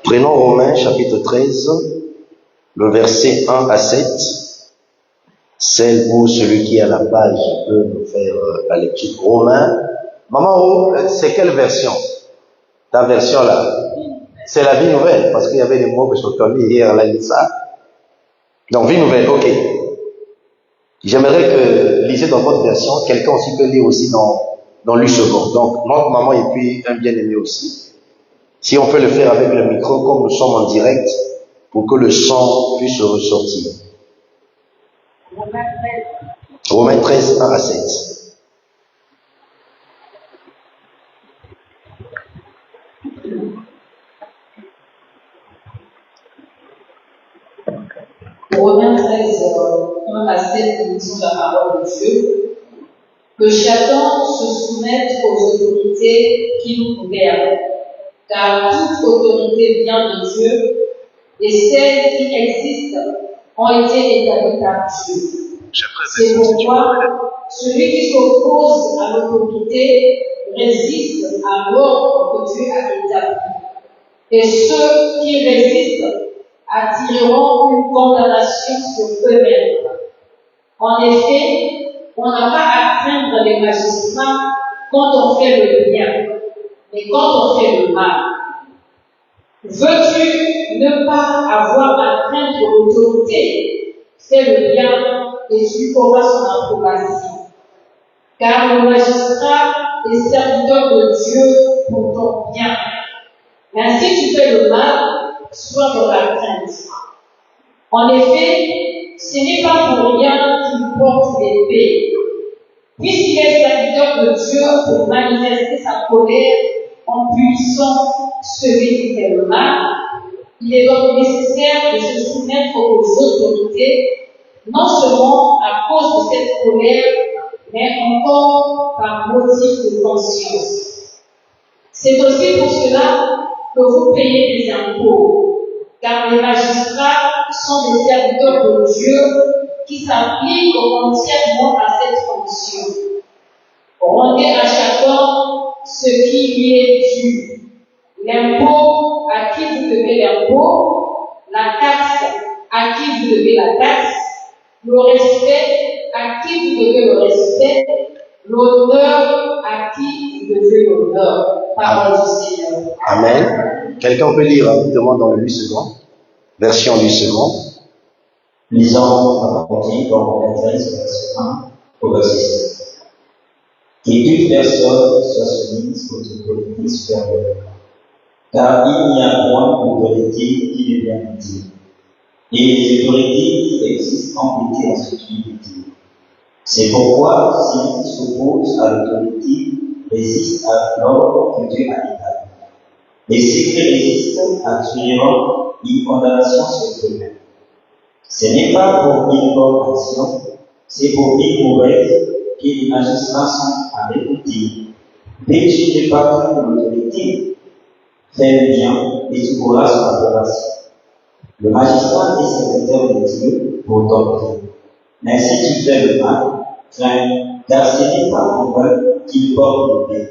Prenons Romains chapitre 13, le verset 1 à 7. Celle où celui qui a la page peut nous faire la lecture. Romains. Maman, c'est quelle version? Ta version là? C'est la vie nouvelle, parce qu'il y avait des mots que je entendais hier, là, ça. Donc, vie nouvelle, ok. J'aimerais que, lisez dans votre version, quelqu'un aussi peut lire aussi dans l'U-second. Donc, notre maman et puis un bien-aimé aussi. Si on peut le faire avec le micro, comme nous sommes en direct, pour que le son puisse ressortir. Romains 13, 1 à 7. Romains 13, 1 à 7, nous disons la parole de Dieu. Que chacun se soumette aux autorités qui nous gouvernent, car toute autorité vient de Dieu, et celles qui existent ont été établies par Dieu. C'est pourquoi celui qui s'oppose à l'autorité résiste à l'ordre que Dieu a établi. Et ceux qui résistent attireront une condamnation sur eux-mêmes. En effet, on n'a pas à craindre les magistrats quand on fait le bien, mais quand on fait le mal. Veux-tu ne pas avoir à craindre l'autorité? Fais le bien et tu auras son approbation. Car le magistrat est serviteur de Dieu pour ton bien. Mais si tu fais le mal, sois dans la crainte. En effet, ce n'est pas pour rien qu'il porte l'épée. Puisqu'il est serviteur de Dieu pour manifester sa colère en punissant celui qui fait le mal, il est donc nécessaire de se soumettre aux autorités, non seulement à cause de cette colère, mais encore par motif de conscience. C'est aussi pour cela que vous payez des impôts, car les magistrats sont des serviteurs de Dieu qui s'appliquent entièrement à cette fonction. Rendez à chacun ce qui lui est dû. L'impôt à qui vous devez l'impôt, la taxe à qui vous devez la taxe, le respect à qui vous devez le respect, l'honneur à qui vous devez l'honneur. Parole du Seigneur. Amen. Quelqu'un peut lire rapidement dans le 8 secondes, version 8 secondes. Lisons la parole dans Romains 13, verset 1 au verset 7. Et toute personne soit soumise aux autorités supérieures, car il n'y a point d'autorité qui ne vient de Dieu. Et les autorités qui existent ont été instituées de Dieu. C'est pourquoi celui qui s'oppose à l'autorité résiste à l'ordre que Dieu a établi. Et ceux qui résistent attireront une condamnation sur eux-mêmes. Ce n'est pas pour une bonne action, c'est pour une mauvaise que les magistrats sont à l'écouter. Mais tu n'es pas contre l'autorité. Fais le bien et tu auras son approbation. Le magistrat est serviteur de Dieu pour ton bien. Mais si tu fais le mal, crains, car ce n'est pas pour eux qu'il porte le bien.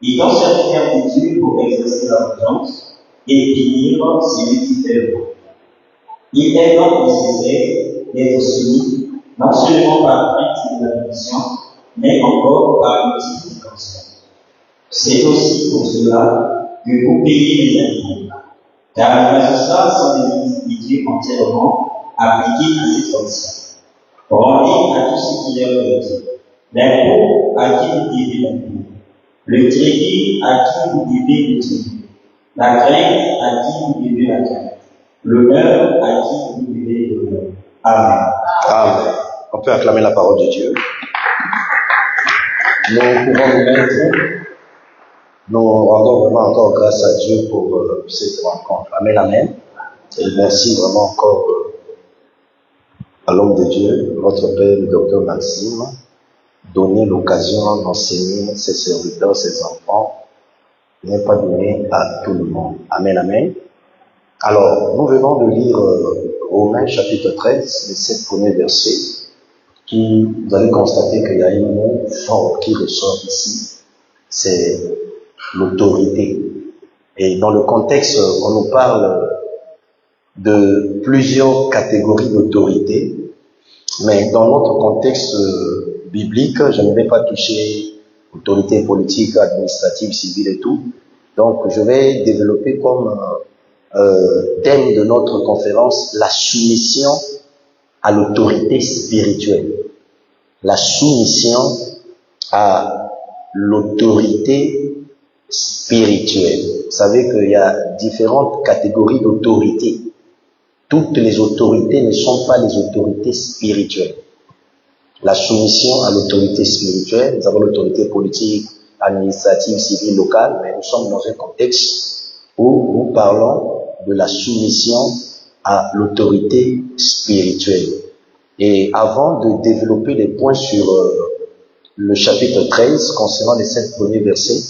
Ils sont serviteurs de Dieu pour exercer la vengeance et punir celui qui fait le mal. Il est donc nécessaire d'être soumis, non seulement par crainte de la punition, mais encore par motif de conscience. C'est aussi pour cela que vous payez les impôts, car les magistrats sont des individus entièrement appliqués à cette fonction. Rendez à tous ceux qui leur est dit. L'impôt à qui vous devez l'impôt, le tribut à qui vous devez le tribut, la crainte à qui vous devez la crainte, l'honneur à qui vous devez l'honneur. Amen. Amen. On peut acclamer la parole de Dieu. Nous pouvons nous mettre. Nous rendons vraiment encore grâce à Dieu pour cette rencontre. Amen, amen. Et merci vraiment encore à l'homme de Dieu, votre Père, le docteur Maxime, donner l'occasion d'enseigner ses serviteurs, ses enfants, n'est pas donné à tout le monde. Amen, amen. Alors, nous venons de lire Romains chapitre 13, les 7 premiers versets, qui, vous allez constater qu'il y a un mot fort qui ressort ici, c'est l'autorité. Et dans le contexte, on nous parle de plusieurs catégories d'autorité, mais dans notre contexte biblique, je ne vais pas toucher autorité politique, administrative, civile et tout. Donc, je vais développer comme thème de notre conférence la soumission à l'autorité spirituelle. La soumission à l'autorité spirituelle. Vous savez qu'il y a différentes catégories d'autorité. Toutes les autorités ne sont pas les autorités spirituelles. La soumission à l'autorité spirituelle, nous avons l'autorité politique, administrative, civile, locale, mais nous sommes dans un contexte où nous parlons de la soumission à l'autorité spirituelle. Et avant de développer des points sur le chapitre 13, concernant les 7 premiers versets,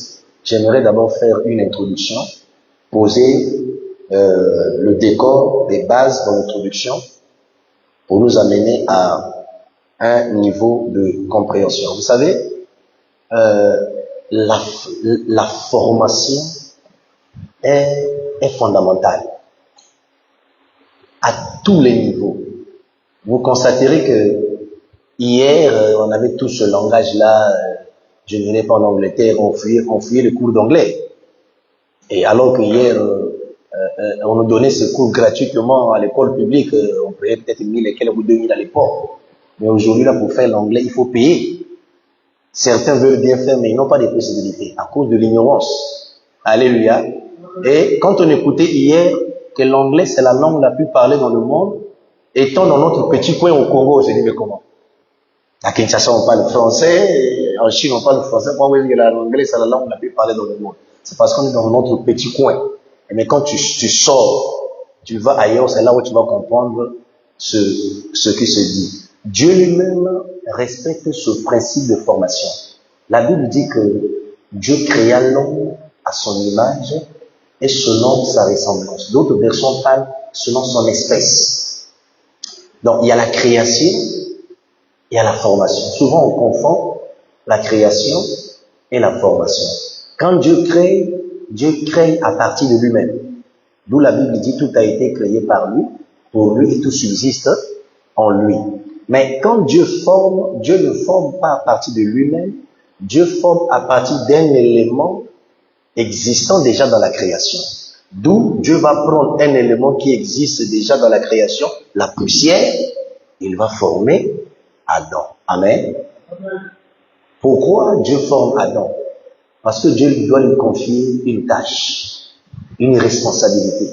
j'aimerais d'abord faire une introduction, poser le décor, des bases de l'introduction, pour nous amener à un niveau de compréhension. Vous savez, la formation est fondamentale à tous les niveaux. Vous constaterez que hier, on avait tout ce langage-là, je n'irai pas en Angleterre, on fuyait le cours d'anglais. Et alors que hier, on nous donnait ce cours gratuitement à l'école publique, on payait peut-être 1000 et quelques ou 2000 à l'époque. Mais aujourd'hui, là, pour faire l'anglais, il faut payer. Certains veulent bien faire, mais ils n'ont pas de possibilités, à cause de l'ignorance. Alléluia. Et quand on écoutait hier que l'anglais, c'est la langue la plus parlée dans le monde, étant dans notre petit coin au Congo, je dis, mais comment? À Kinshasa, on parle français, en Chine, on parle français, pourquoi vous dites que l'anglais, c'est la langue la plus parlée dans le monde? C'est parce qu'on est dans notre petit coin. Mais quand tu sors, tu vas ailleurs, c'est là où tu vas comprendre ce qui se dit. Dieu lui-même respecte ce principe de formation. La Bible dit que Dieu créa l'homme à son image et selon sa ressemblance. D'autres versions parlent selon son espèce. Donc, il y a la création, il y a la formation. Souvent, on confond la création et la formation. Quand Dieu crée à partir de lui-même. D'où la Bible dit tout a été créé par lui, pour lui et tout subsiste en lui. Mais quand Dieu forme, Dieu ne forme pas à partir de lui-même, Dieu forme à partir d'un élément existant déjà dans la création. D'où Dieu va prendre un élément qui existe déjà dans la création, la poussière, il va former Adam. Amen. Pourquoi Dieu forme Adam? Parce que Dieu doit lui confier une tâche, une responsabilité.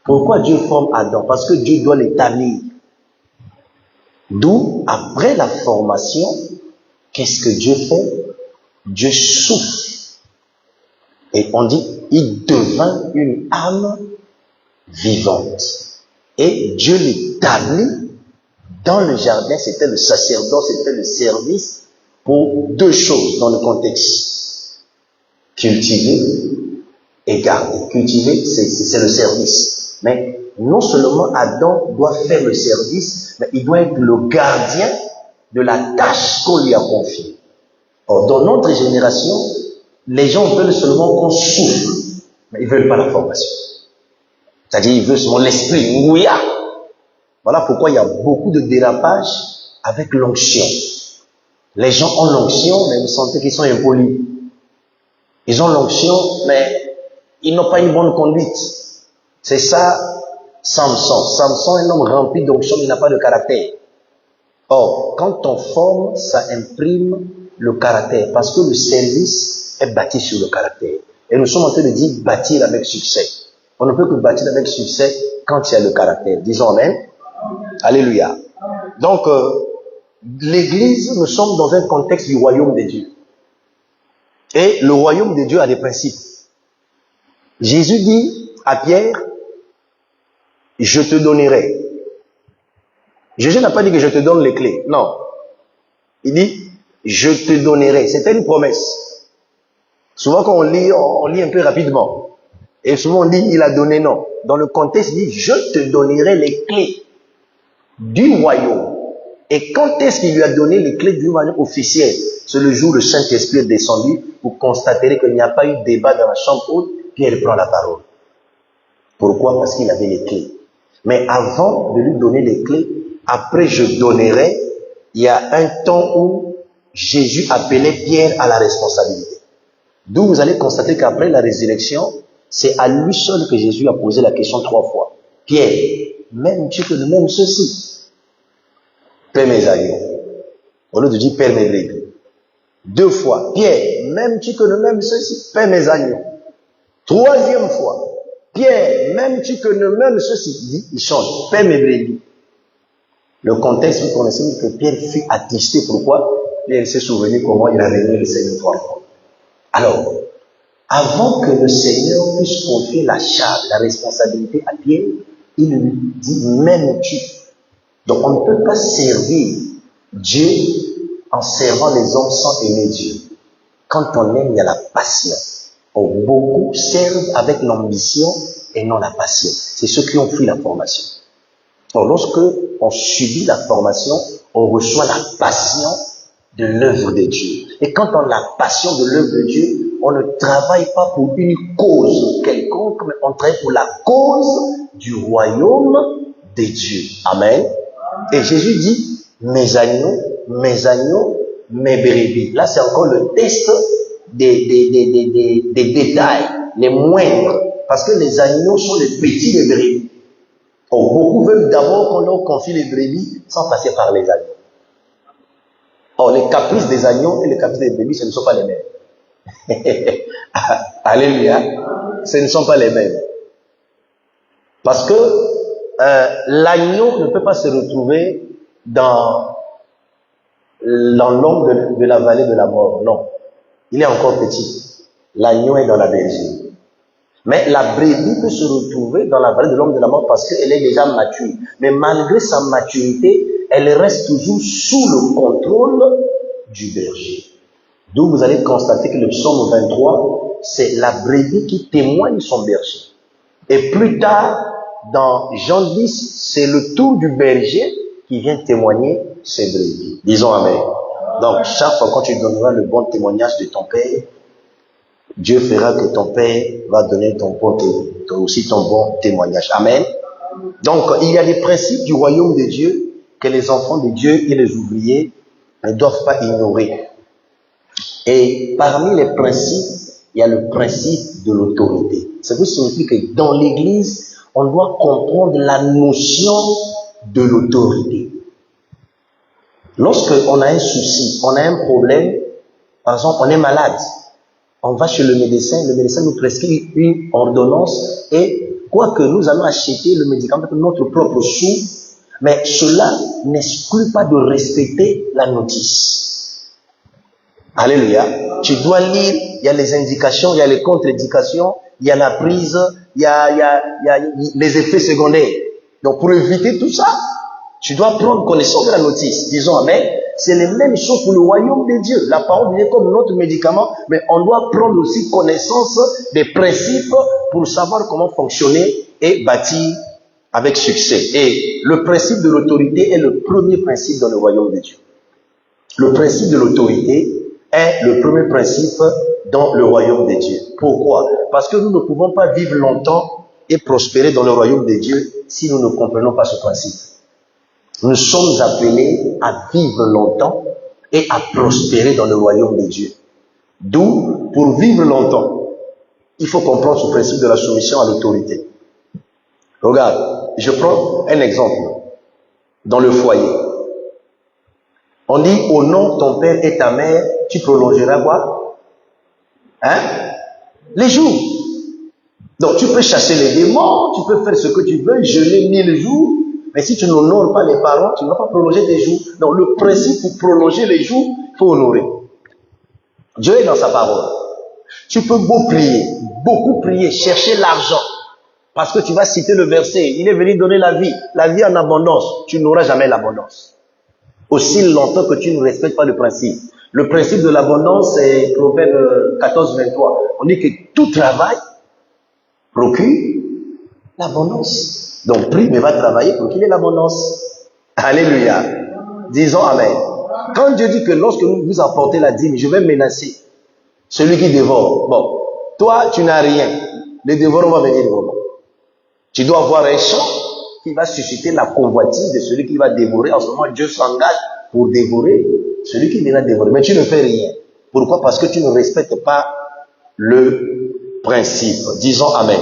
Pourquoi Dieu forme Adam? Parce que Dieu doit l'établir. D'où, après la formation, qu'est-ce que Dieu fait? Dieu souffle. Et on dit, il devint une âme vivante. Et Dieu l'établit dans le jardin, c'était le sacerdoce, c'était le service pour 2 choses dans le contexte. Cultiver et garder. Cultiver, c'est le service. Mais non seulement Adam doit faire le service, mais il doit être le gardien de la tâche qu'on lui a confiée. Or, dans notre génération, les gens veulent seulement qu'on souffle, mais ils ne veulent pas la formation. C'est-à-dire, ils veulent seulement l'esprit, ngouya. Voilà pourquoi il y a beaucoup de dérapages avec l'onction. Les gens ont l'onction, mais vous sentez qu'ils sont impolis. Ils ont l'onction, mais ils n'ont pas une bonne conduite. C'est ça, Samson. Samson est un homme rempli d'onction, mais il n'a pas de caractère. Or, quand on forme, ça imprime le caractère, parce que le service est bâti sur le caractère. Et nous sommes en train de dire bâtir avec succès. On ne peut que bâtir avec succès quand il y a le caractère. Disons Amen. Alléluia. Donc, l'Église, nous sommes dans un contexte du royaume de Dieu. Et le royaume de Dieu a des principes. Jésus dit à Pierre, je te donnerai. Jésus n'a pas dit que je te donne les clés. Non. Il dit, je te donnerai. C'était une promesse. Souvent quand on lit un peu rapidement. Et souvent on dit, il a donné non. Dans le contexte, il dit, je te donnerai les clés du royaume. Et quand est-ce qu'il lui a donné les clés du royaume officiel? C'est le jour où le Saint-Esprit est descendu. Vous constaterez qu'il n'y a pas eu de débat dans la chambre haute, Pierre prend la parole. Pourquoi? Parce qu'il avait les clés. Mais avant de lui donner les clés, après je donnerai, il y a un temps où Jésus appelait Pierre à la responsabilité. D'où vous allez constater qu'après la résurrection, c'est à lui seul que Jésus a posé la question 3 fois. Pierre, m'aimes-tu que de même ceci? Père mes agneaux. Au lieu de dire Père mes brebis. 2 fois. Pierre, m'aimes-tu que de même ceci? Père mes agneaux. 3e fois. Pierre, m'aimes-tu que de même ceci? Il change. Père mes brebis. Le contexte, vous connaissez que Pierre fut attristé. Pourquoi? Pierre s'est souvenu comment il a régné le Seigneur 3 fois. Alors, avant que le Seigneur puisse confier la charge, la responsabilité à Pierre, il lui dit, m'aimes-tu? Donc on ne peut pas servir Dieu en servant les hommes sans aimer Dieu. Quand on aime, il y a la passion. Or, beaucoup servent avec l'ambition et non la passion. C'est ceux qui ont fui la formation. Or, lorsque on subit la formation, on reçoit la passion de l'œuvre de Dieu. Et quand on a la passion de l'œuvre de Dieu, on ne travaille pas pour une cause quelconque, mais on travaille pour la cause du royaume de Dieu. Amen. Et Jésus dit, mes agneaux, mes brebis. Là, c'est encore le test des détails, les moindres. Parce que les agneaux sont les petits des brebis. Or, beaucoup veulent d'abord qu'on leur confie les brebis sans passer par les agneaux. Or, les caprices des agneaux et les caprices des brebis, ce ne sont pas les mêmes. Alléluia. Ce ne sont pas les mêmes. Parce que l'agneau ne peut pas se retrouver dans l'ombre de la vallée de la mort. Non. Il est encore petit. L'agneau est dans la bergerie. Mais la brebis peut se retrouver dans la vallée de l'ombre de la mort parce qu'elle est déjà mature. Mais malgré sa maturité, elle reste toujours sous le contrôle du berger. D'où vous allez constater que le psaume 23, c'est la brebis qui témoigne son berger. Et plus tard, dans Jean 10, c'est le tour du berger qui vient témoigner ses brebis. Disons Amen. Donc, chaque fois quand tu donneras le bon témoignage de ton Père, Dieu fera que ton Père va donner aussi ton bon témoignage. Amen. Donc, il y a des principes du royaume de Dieu que les enfants de Dieu et les ouvriers ne doivent pas ignorer. Et parmi les principes, il y a le principe de l'autorité. Ça veut signifie que dans l'Église, on doit comprendre la notion de l'autorité. Lorsqu'on a un souci, on a un problème, par exemple, on est malade, on va chez le médecin nous prescrit une ordonnance et quoique nous allons acheter le médicament pour notre propre sou, mais cela n'exclut pas de respecter la notice. Alléluia. Tu dois lire, il y a les indications, il y a les contre-indications, il y a la prise, il y a les effets secondaires. Donc pour éviter tout ça, tu dois prendre connaissance de la notice. Disons Amen. C'est les mêmes choses pour le royaume de Dieu. La parole vient comme notre médicament, mais on doit prendre aussi connaissance des principes pour savoir comment fonctionner et bâtir avec succès. Et le principe de l'autorité est le premier principe dans le royaume de Dieu. Le principe de l'autorité est le premier principe dans le royaume de Dieu. Pourquoi? Parce que nous ne pouvons pas vivre longtemps et prospérer dans le royaume de Dieu si nous ne comprenons pas ce principe. Nous sommes appelés à vivre longtemps et à prospérer dans le royaume de Dieu. D'où, pour vivre longtemps, il faut comprendre ce principe de la soumission à l'autorité. Regarde, je prends un exemple. Dans le foyer, on dit au nom de ton père et ta mère, tu prolongeras quoi? Les jours. Donc tu peux chasser les démons, tu peux faire ce que tu veux, jeûner 1000 jours, mais si tu n'honores pas les parents, tu ne vas pas prolonger tes jours. Donc le principe pour prolonger les jours, il faut honorer. Dieu est dans sa parole. Tu peux beaucoup prier, chercher l'argent, parce que tu vas citer le verset, il est venu donner la vie en abondance, tu n'auras jamais l'abondance. Aussi longtemps que tu ne respectes pas le principe. Le principe de l'abondance, c'est Proverbe 14, 23. On dit que tout travail procure l'abondance. Donc prie, mais va travailler pour qu'il ait l'abondance. Alléluia. Disons Amen. Quand Dieu dit que lorsque vous apportez la dîme, je vais menacer celui qui dévore. Bon, toi, tu n'as rien. le dévoreur va venir vraiment. Tu dois avoir un champ qui va susciter la convoitise de celui qui va dévorer. En ce moment, Dieu s'engage pour dévorer celui qui viendra dévorer. Mais tu ne fais rien. Pourquoi? Parce que tu ne respectes pas le principe. Disons Amen.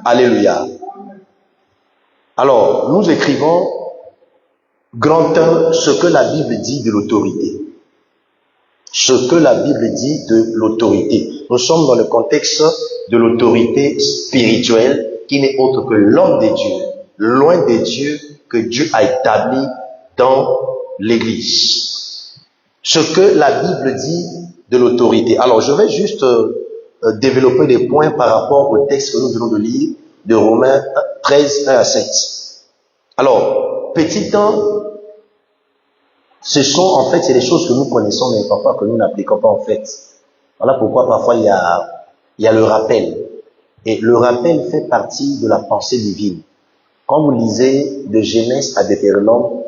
Alléluia. Alors, nous écrivons grand 1, ce que la Bible dit de l'autorité. Ce que la Bible dit de l'autorité. Nous sommes dans le contexte de l'autorité spirituelle qui n'est autre que l'homme de Dieu, loin des dieux que Dieu a établi dans l'Église. Ce que la Bible dit de l'autorité. Alors, je vais juste développer des points par rapport au texte que nous venons de lire de Romains 13, 1 à 7. Alors, petit 1, ce sont en fait, c'est des choses que nous connaissons, mais parfois que nous n'appliquons pas en fait. Voilà pourquoi parfois il y a le rappel. Et le rappel fait partie de la pensée divine. Quand vous lisez de Genèse à Deutéronome,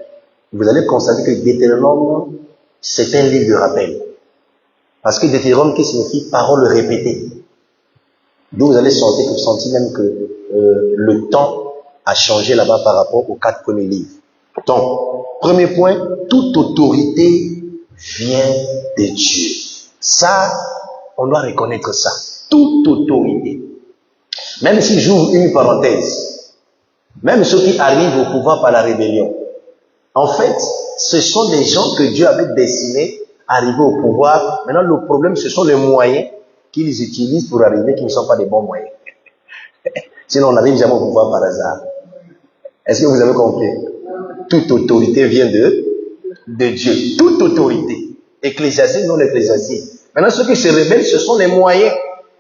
vous allez constater que Deutéronome, c'est un livre de rappel. Parce que Deutéronome, qui signifie parole répétée. D'où vous allez sentir même que le temps a changé là-bas par rapport aux 4 premiers livres. Donc, premier point, toute autorité vient de Dieu. Ça, on doit reconnaître ça. Toute autorité. Même si j'ouvre une parenthèse, même ceux qui arrivent au pouvoir par la rébellion, en fait, ce sont des gens que Dieu avait destinés à arriver au pouvoir. Maintenant, le problème, ce sont les moyens qu'ils utilisent pour arriver qui ne sont pas des bons moyens. Sinon, on n'arrive jamais au pouvoir par hasard. Est-ce que vous avez compris? Toute autorité vient de Dieu. Toute autorité. Ecclésiastique, non ecclésiastique. Maintenant, ceux qui se rebellent, ce sont les moyens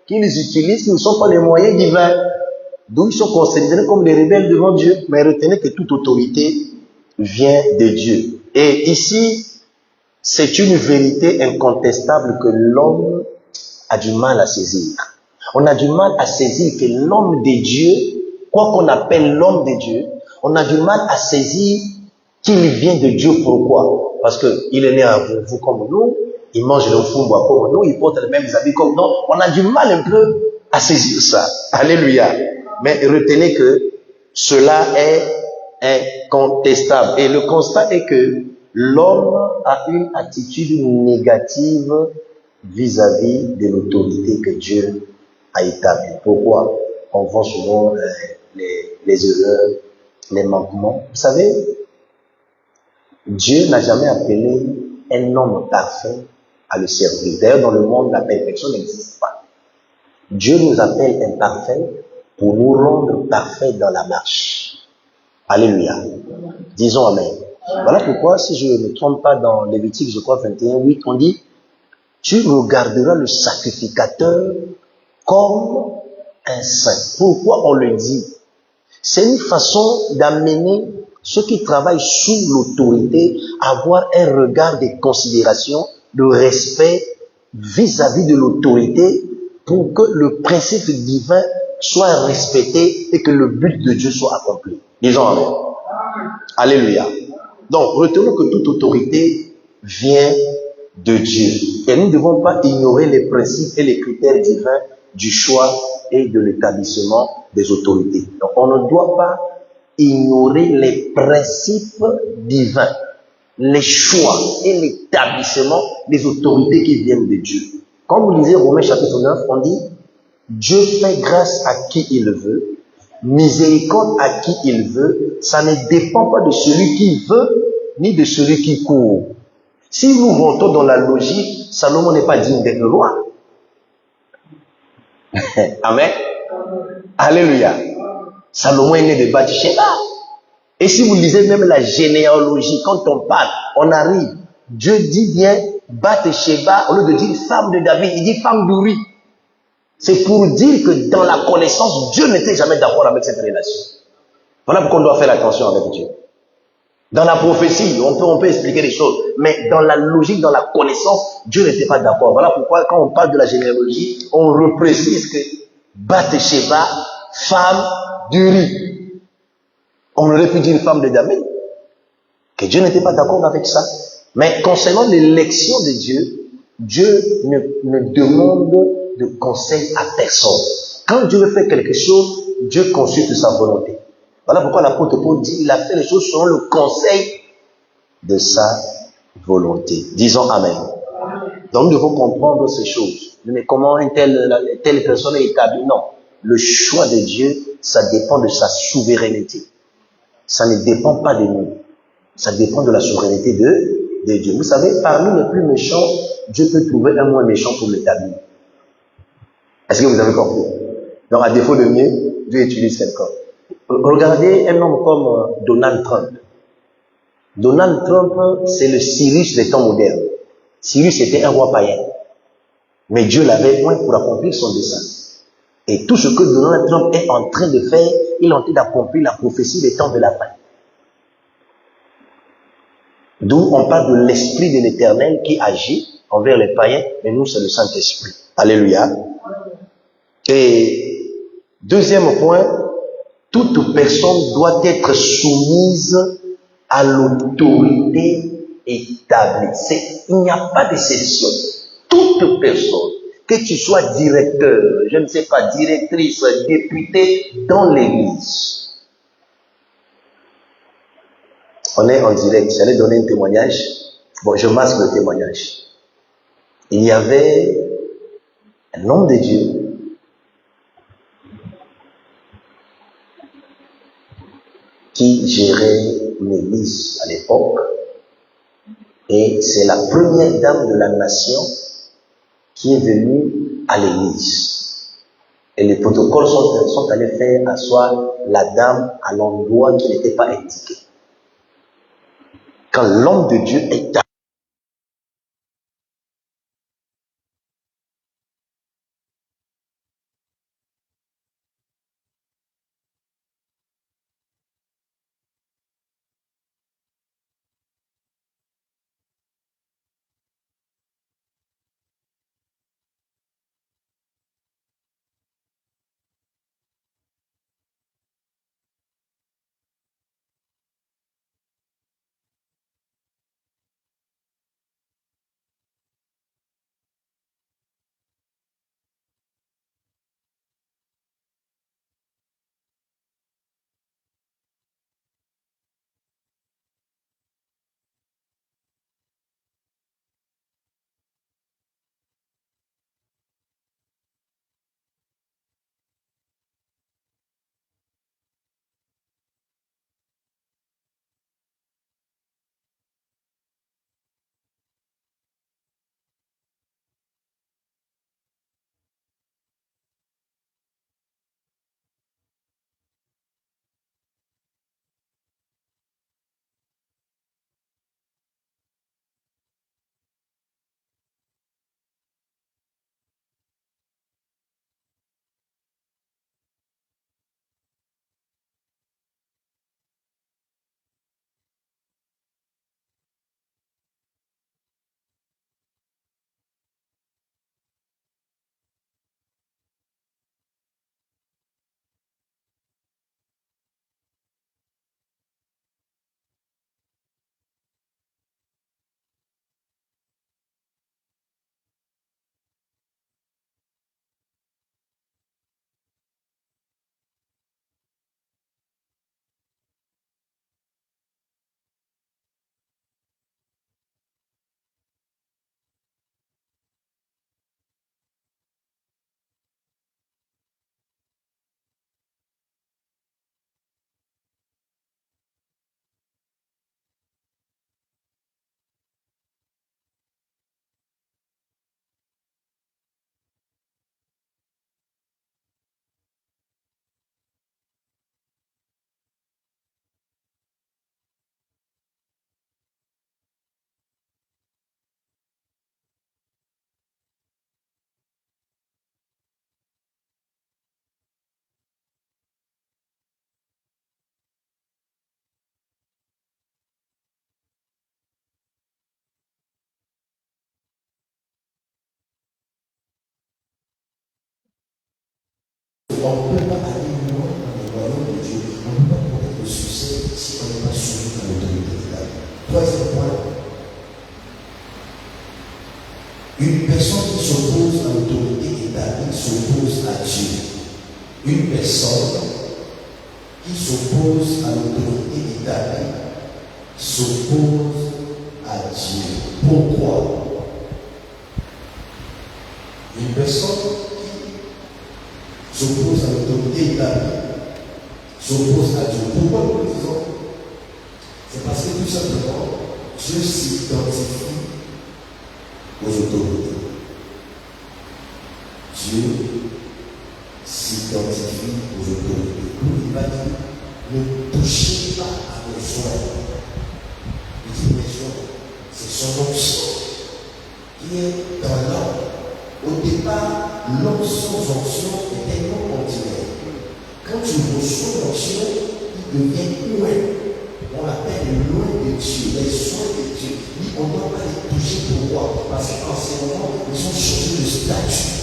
qu'ils utilisent qui ne sont pas les moyens divins. D'où ils sont considérés comme des rebelles devant Dieu. Mais retenez que toute autorité vient de Dieu. Et ici, c'est une vérité incontestable que l'homme a du mal à saisir. On a du mal à saisir que l'homme de Dieu, quoi qu'on appelle l'homme de Dieu, on a du mal à saisir qu'il vient de Dieu. Pourquoi? Parce qu'il est né à vous comme nous, il mange le fumba comme nous, il porte les mêmes habits comme nous. On a du mal un peu à saisir ça. Alléluia. Mais retenez que cela est incontestable. Et le constat est que l'homme a une attitude négative vis-à-vis de l'autorité que Dieu a établie. Pourquoi? On voit souvent les erreurs, les manquements. Vous savez, Dieu n'a jamais appelé un homme parfait à le servir. D'ailleurs, dans le monde, la perfection n'existe pas. Dieu nous appelle imparfaits pour nous rendre parfaits dans la marche. Alléluia. Disons Amen. Voilà pourquoi, si je ne me trompe pas, dans Lévitique, je crois 21:8, on dit, tu regarderas le sacrificateur comme un saint. Pourquoi on le dit? C'est une façon d'amener ceux qui travaillent sous l'autorité à avoir un regard de considération, de respect vis-à-vis de l'autorité pour que le principe divin soit respecté et que le but de Dieu soit accompli. Disons Amen. Alléluia. Donc, retenons que toute autorité vient de Dieu. Et nous ne devons pas ignorer les principes et les critères divins du choix et de l'établissement des autorités. Donc, on ne doit pas ignorer les principes divins, les choix et l'établissement des autorités qui viennent de Dieu. Quand vous lisez Romains chapitre 9, on dit Dieu fait grâce à qui il veut, miséricorde à qui il veut, ça ne dépend pas de celui qui veut, ni de celui qui court. Si nous rentrons dans la logique, Salomon n'est pas digne d'être roi. Amen. Alléluia. Salomon est né de Bathsheba. Et si vous lisez même la généalogie, quand on parle, on arrive, Dieu dit bien Bathsheba, au lieu de dire femme de David, il dit femme d'Uri. C'est pour dire que dans la connaissance, Dieu n'était jamais d'accord avec cette relation. Voilà pourquoi on doit faire attention avec Dieu. Dans la prophétie, on peut expliquer les choses, mais dans la logique, dans la connaissance, Dieu n'était pas d'accord. Voilà pourquoi quand on parle de la généalogie, on reprécise que Bathsheba, femme d'Uri. On aurait pu dire femme de David, que Dieu n'était pas d'accord avec ça. Mais concernant l'élection de Dieu, Dieu ne demande de conseil à personne. Quand Dieu veut faire quelque chose, Dieu consulte sa volonté. Voilà pourquoi l'apôtre Paul dit, il a fait les choses selon le conseil de sa volonté. Disons Amen. Donc nous devons comprendre ces choses. Mais comment telle personne est établie? Non. Le choix de Dieu, ça dépend de sa souveraineté. Ça ne dépend pas de nous. Ça dépend de la souveraineté de Dieu. Vous savez, parmi les plus méchants, Dieu peut trouver un moins méchant pour l'établir. Est-ce que vous avez compris? Donc, à défaut de mieux, Dieu utilise quelqu'un. Regardez un homme comme Donald Trump. Donald Trump, c'est le Cyrus des temps modernes. Cyrus était un roi païen. Mais Dieu l'avait oint pour accomplir son dessein. Et tout ce que Donald Trump est en train de faire, il est en train d'accomplir la prophétie des temps de la fin. D'où on parle de l'Esprit de l'Éternel qui agit envers les païens, mais nous, c'est le Saint-Esprit. Alléluia. Et deuxième point, toute personne doit être soumise à l'autorité établie. Il n'y a pas d'exception. Toute personne, que tu sois directeur, je ne sais pas, directrice, député dans l'église. On est en direct, j'allais donner un témoignage. Bon, je masque le témoignage. Il y avait un homme de Dieu qui gérait une église à l'époque. Et c'est la première dame de la nation qui est venue à l'église. Et les protocoles sont allés faire asseoir la dame à l'endroit qui n'était pas indiqué. Quand l'homme de Dieu est on ne peut pas aller loin dans le royaume de Dieu. On ne peut pas connaître le succès si on n'est pas soumis à l'autorité établie. Troisième point. Une personne qui s'oppose à l'autorité établie s'oppose à Dieu. Une personne qui s'oppose à l'autorité établie s'oppose à Dieu. Pourquoi? Une personne qui s'oppose à l'autorité établie s'oppose à Dieu. Pourquoi nous le disons? C'est parce que tout simplement, Dieu s'identifie aux autorités. Dieu s'identifie aux autorités. Il va dire, ne touchez pas à mes soins. Il dit, mes soins, c'est son onction qui est dans l'homme. Au départ, l'homme sans onction est tellement ordinaire. Quand tu reçois l'onction, il devient loin. On l'appelle loin de Dieu, les soins de Dieu. On ne doit pas les toucher pour voir, parce qu'en ce moment, ils ont changé de statut.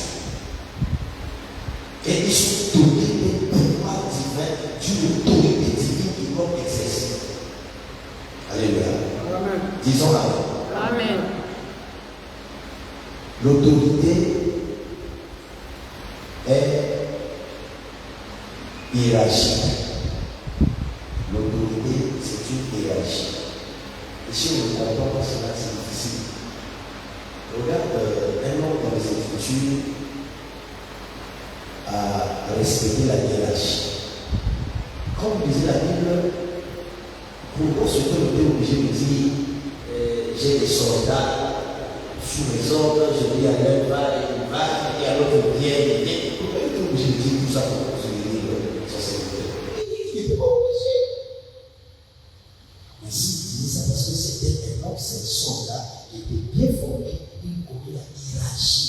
Et ils sont donnés un pouvoir divin, d'une autorité divine qui doit exercer. Alléluia. Amen. Disons Amen. Amen. L'autorité est hiérarchique. L'autorité, c'est une hiérarchie. Et si on ne comprend pas cela, c'est difficile. Regarde un homme dans les Écritures à respecter la hiérarchie. Quand vous lisez la Bible, pourquoi ce qu'on était obligé de dire j'ai des soldats sous mes ordres, je dis à l'un va et il va, et à l'autre vient, pourquoi il était obligé de dire tout ça pour se dire son serviteur? Il n'était pas obligé. Mais s'il disait ça parce que c'était un homme, c'est un soldat qui était bien formé, il connaît la hiérarchie.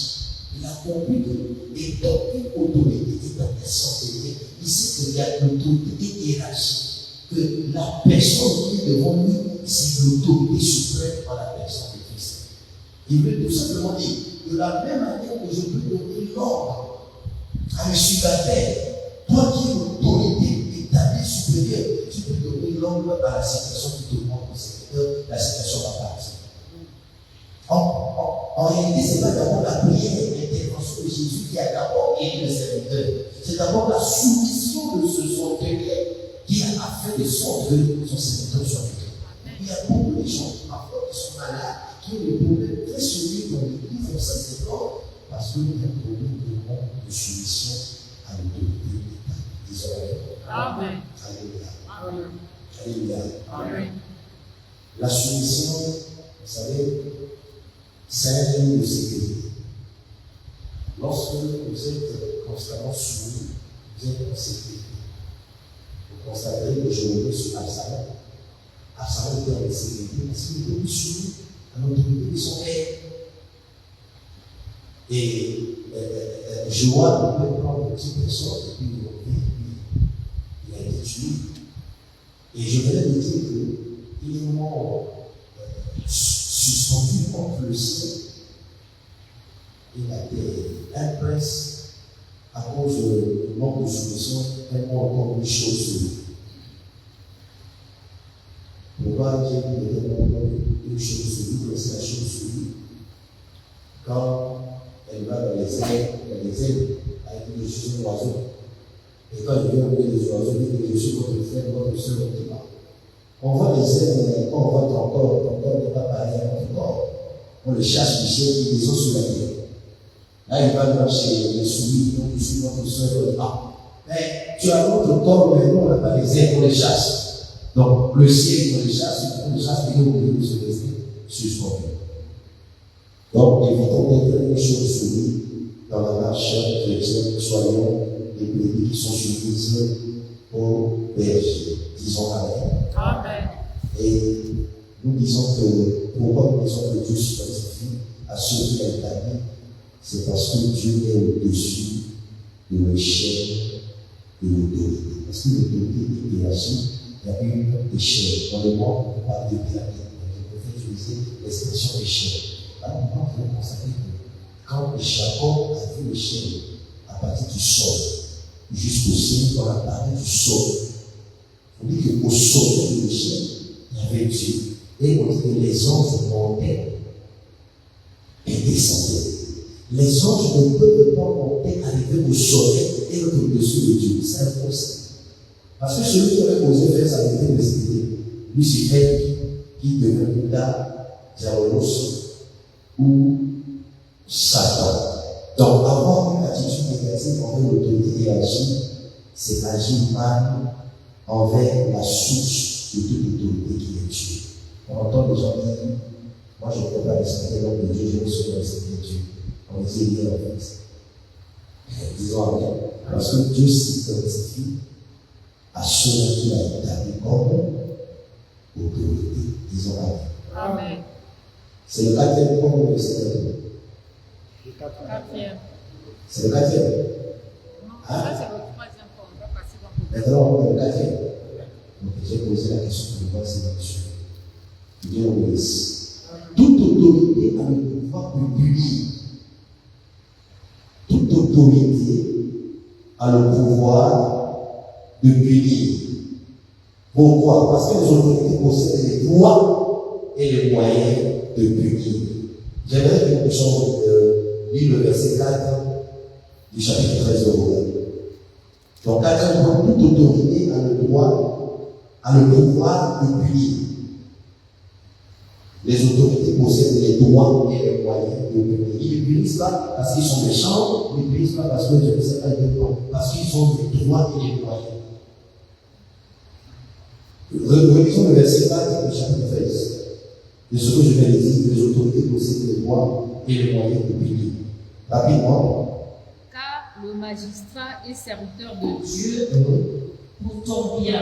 Il a compris que, étant une autorité, étant un centenier, ici qu'il y a l'autorité hiérarchique, que la personne qui est devant lui, c'est l'autorité suprême par la personne de Christ. Il veut tout simplement dire, de la même manière que je peux donner l'ordre à un subalterne, toi qui es l'autorité établie supérieure, tu peux donner l'ordre à la situation qui te demande au secteur, la situation va partir. En réalité, ce n'est pas d'abord la prière et l'intervention de Jésus qui a d'abord guéri le serviteur. C'est d'abord la soumission de ce centenier qui a fait de sorte que son serviteur soit guéri. Il y a beaucoup de gens parfois qui sont malades, qui ont des problèmes très sérieux dans l'église, dans sa séquence, parce qu'il y a un problème de soumission à l'autorité d'État. Disons Amen. Alléluia. Amen. Alléluia. Amen. La soumission, vous savez, c'est un lieu de sécurité. Lorsque vous êtes constamment soumis, vous êtes en sécurité. Vous constatez que je reviens sur Absalom. Absalom était en sécurité parce qu'il était soumis à l'autorité de son père. Et Joab pouvait prendre une petite personne et puis il a été tué. Et je venais de dire qu'il est mort suspendu contre le ciel. Il a été impresse à cause du manque de soumission, tellement encore une chose sur lui. Pourquoi Dieu dit tellement une chose sur lui, c'est la chose sur lui? Quand elle va dans les airs avec les choses d'oiseaux. Et quand il vient au milieu des oiseaux, il dit que je suis votre frère, votre soeur, votre mari. On voit les airs, mais quand on voit ton corps n'est pas pareil à notre corps. On le chasse du ciel, ils sont sur la terre. Là, il va marcher les soumis, donc je suis votre soeur, votre mari. Mais tu as notre corps, mais nous, on n'a pas les airs, on les chasse. Donc, le ciel, on les chasse, et on peut se rester suspendu. Donc, évitons d'être une chose soumise dans la marche chrétienne, soyons les bénis qui sont soumises au berger. Disons Amen. Amen. Et nous disons que, pourquoi nous disons que Dieu s'identifie à ceux qui l'ont établi? C'est parce que Dieu est au-dessus de l'échelle de l'autorité. Parce que l'autorité est hiérarchique, il y a une échelle. Dans le monde, on parle de pyramide. On peut utiliser l'expression échelle. Là, maintenant, vous allez constater que quand Jacob a vu l'échelle à partir du sol, jusqu'au ciel, dans la partie du sol, on dit qu'au sommet de l'échelle, il y avait Dieu. Et on dit que les anges montaient et descendaient. Les anges ne peuvent pas monter, arriver au sommet et être au-dessus de Dieu. C'est impossible. Parce que celui qui aurait osé faire sa vérité précipitée, Lucifer, qui devient plus tard Diabolos ou Satan. Donc, avoir une attitude négative envers l'autorité et agir, c'est agir mal envers la source de toute autorité qui est Dieu. On entend des gens dire, moi je ne peux pas respecter l'homme de Dieu, je ne sais pas respecter Dieu. On dit bien en fait. Disons amen. Parce que Dieu s'identifie à ceux qui a établi comme autorité. Disons amen. Amen. C'est le quatrième point de cette année. Quatrième. C'est le quatrième. Ça, c'est le troisième point. On va passer dans le Maintenant, on est le quatrième. Donc, j'ai posé la question pour voir si là-dessus. Dieu obéisse. Toute autorité a le pouvoir de punir. Toute autorité a le pouvoir de punir. Pourquoi? Parce que les autorités possèdent les droits et les moyens de punir. J'aimerais que nous puissions lire le verset 4 du chapitre 13 de Romains. Donc, toute autorité a le droit, a le pouvoir de punir. Les autorités possèdent les droits et les moyens de punir. Ils ne punissent pas parce qu'ils sont méchants, ils ne punissent pas parce que je ne sais pas exactement, parce qu'ils ont les droits et les moyens. Relisons le verset 4 du chapitre 13. De ce que je viens de dire, les autorités possèdent les droits et les moyens de punir. Rapidement. Car le magistrat est serviteur de Dieu pour ton bien.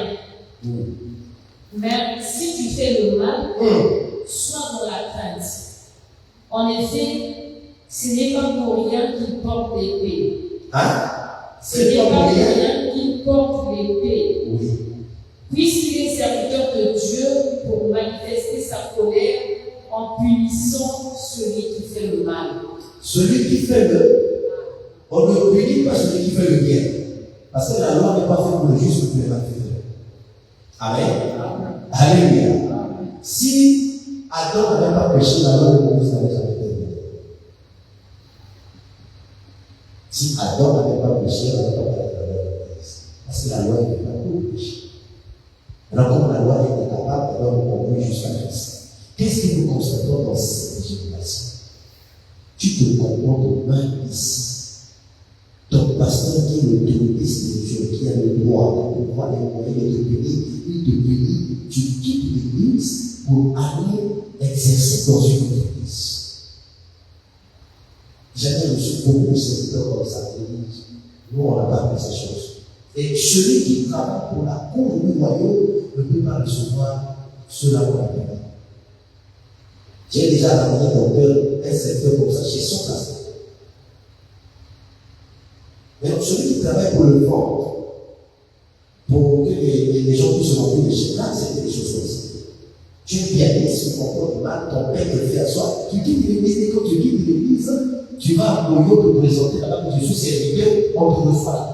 Mais si tu fais le mal, sois dans la crainte. En effet, ce n'est pas pour rien qu'il porte l'épée. Ce n'est pas pour rien qu'il porte l'épée. Oui. Puisqu'il est serviteur de Dieu pour manifester sa colère en punissant celui qui fait le mal. Celui qui fait le... On ne punit pas celui qui fait le bien. Parce que la loi n'est pas faite pour le juste, mais pour les malfaiteurs. Amen. Alléluia. Si Adam n'avait pas péché, la loi de Moïse n'avait jamais été faite. Si Adam n'avait pas péché, il n'avait pas parlé de la loi de Moïse. Parce que la loi n'était pas pour le péché. Alors, comme la loi était capable, alors on conduit jusqu'à Christ. Qu'est-ce que nous constatons dans cette génération? Tu te comportes mal ici. Ton pasteur qui est l'autorité spirituelle, qui a le droit, le pouvoir, les moyens de te punir, il te punit, tu quittes l'église pour aller exercer dans une autre église. Jamais reçu beaucoup de serviteurs comme ça. Nous, on n'a pas fait ces choses. Et celui qui travaille pour la cour du royaume ne peut pas recevoir cela pour la vie. J'ai déjà amené mon père un secteur comme ça chez son pasteur. Mais celui qui travaille pour le ventre, pour que les gens puissent se remplir de chèques, là, c'est des choses comme ça. Tu es pianiste, tu comportes mal, ton père te fait asseoir, tu quittes l'église, et quand tu quittes l'église, tu vas à Boyo te présenter là-bas que je suis serviteur, on te reçoit là.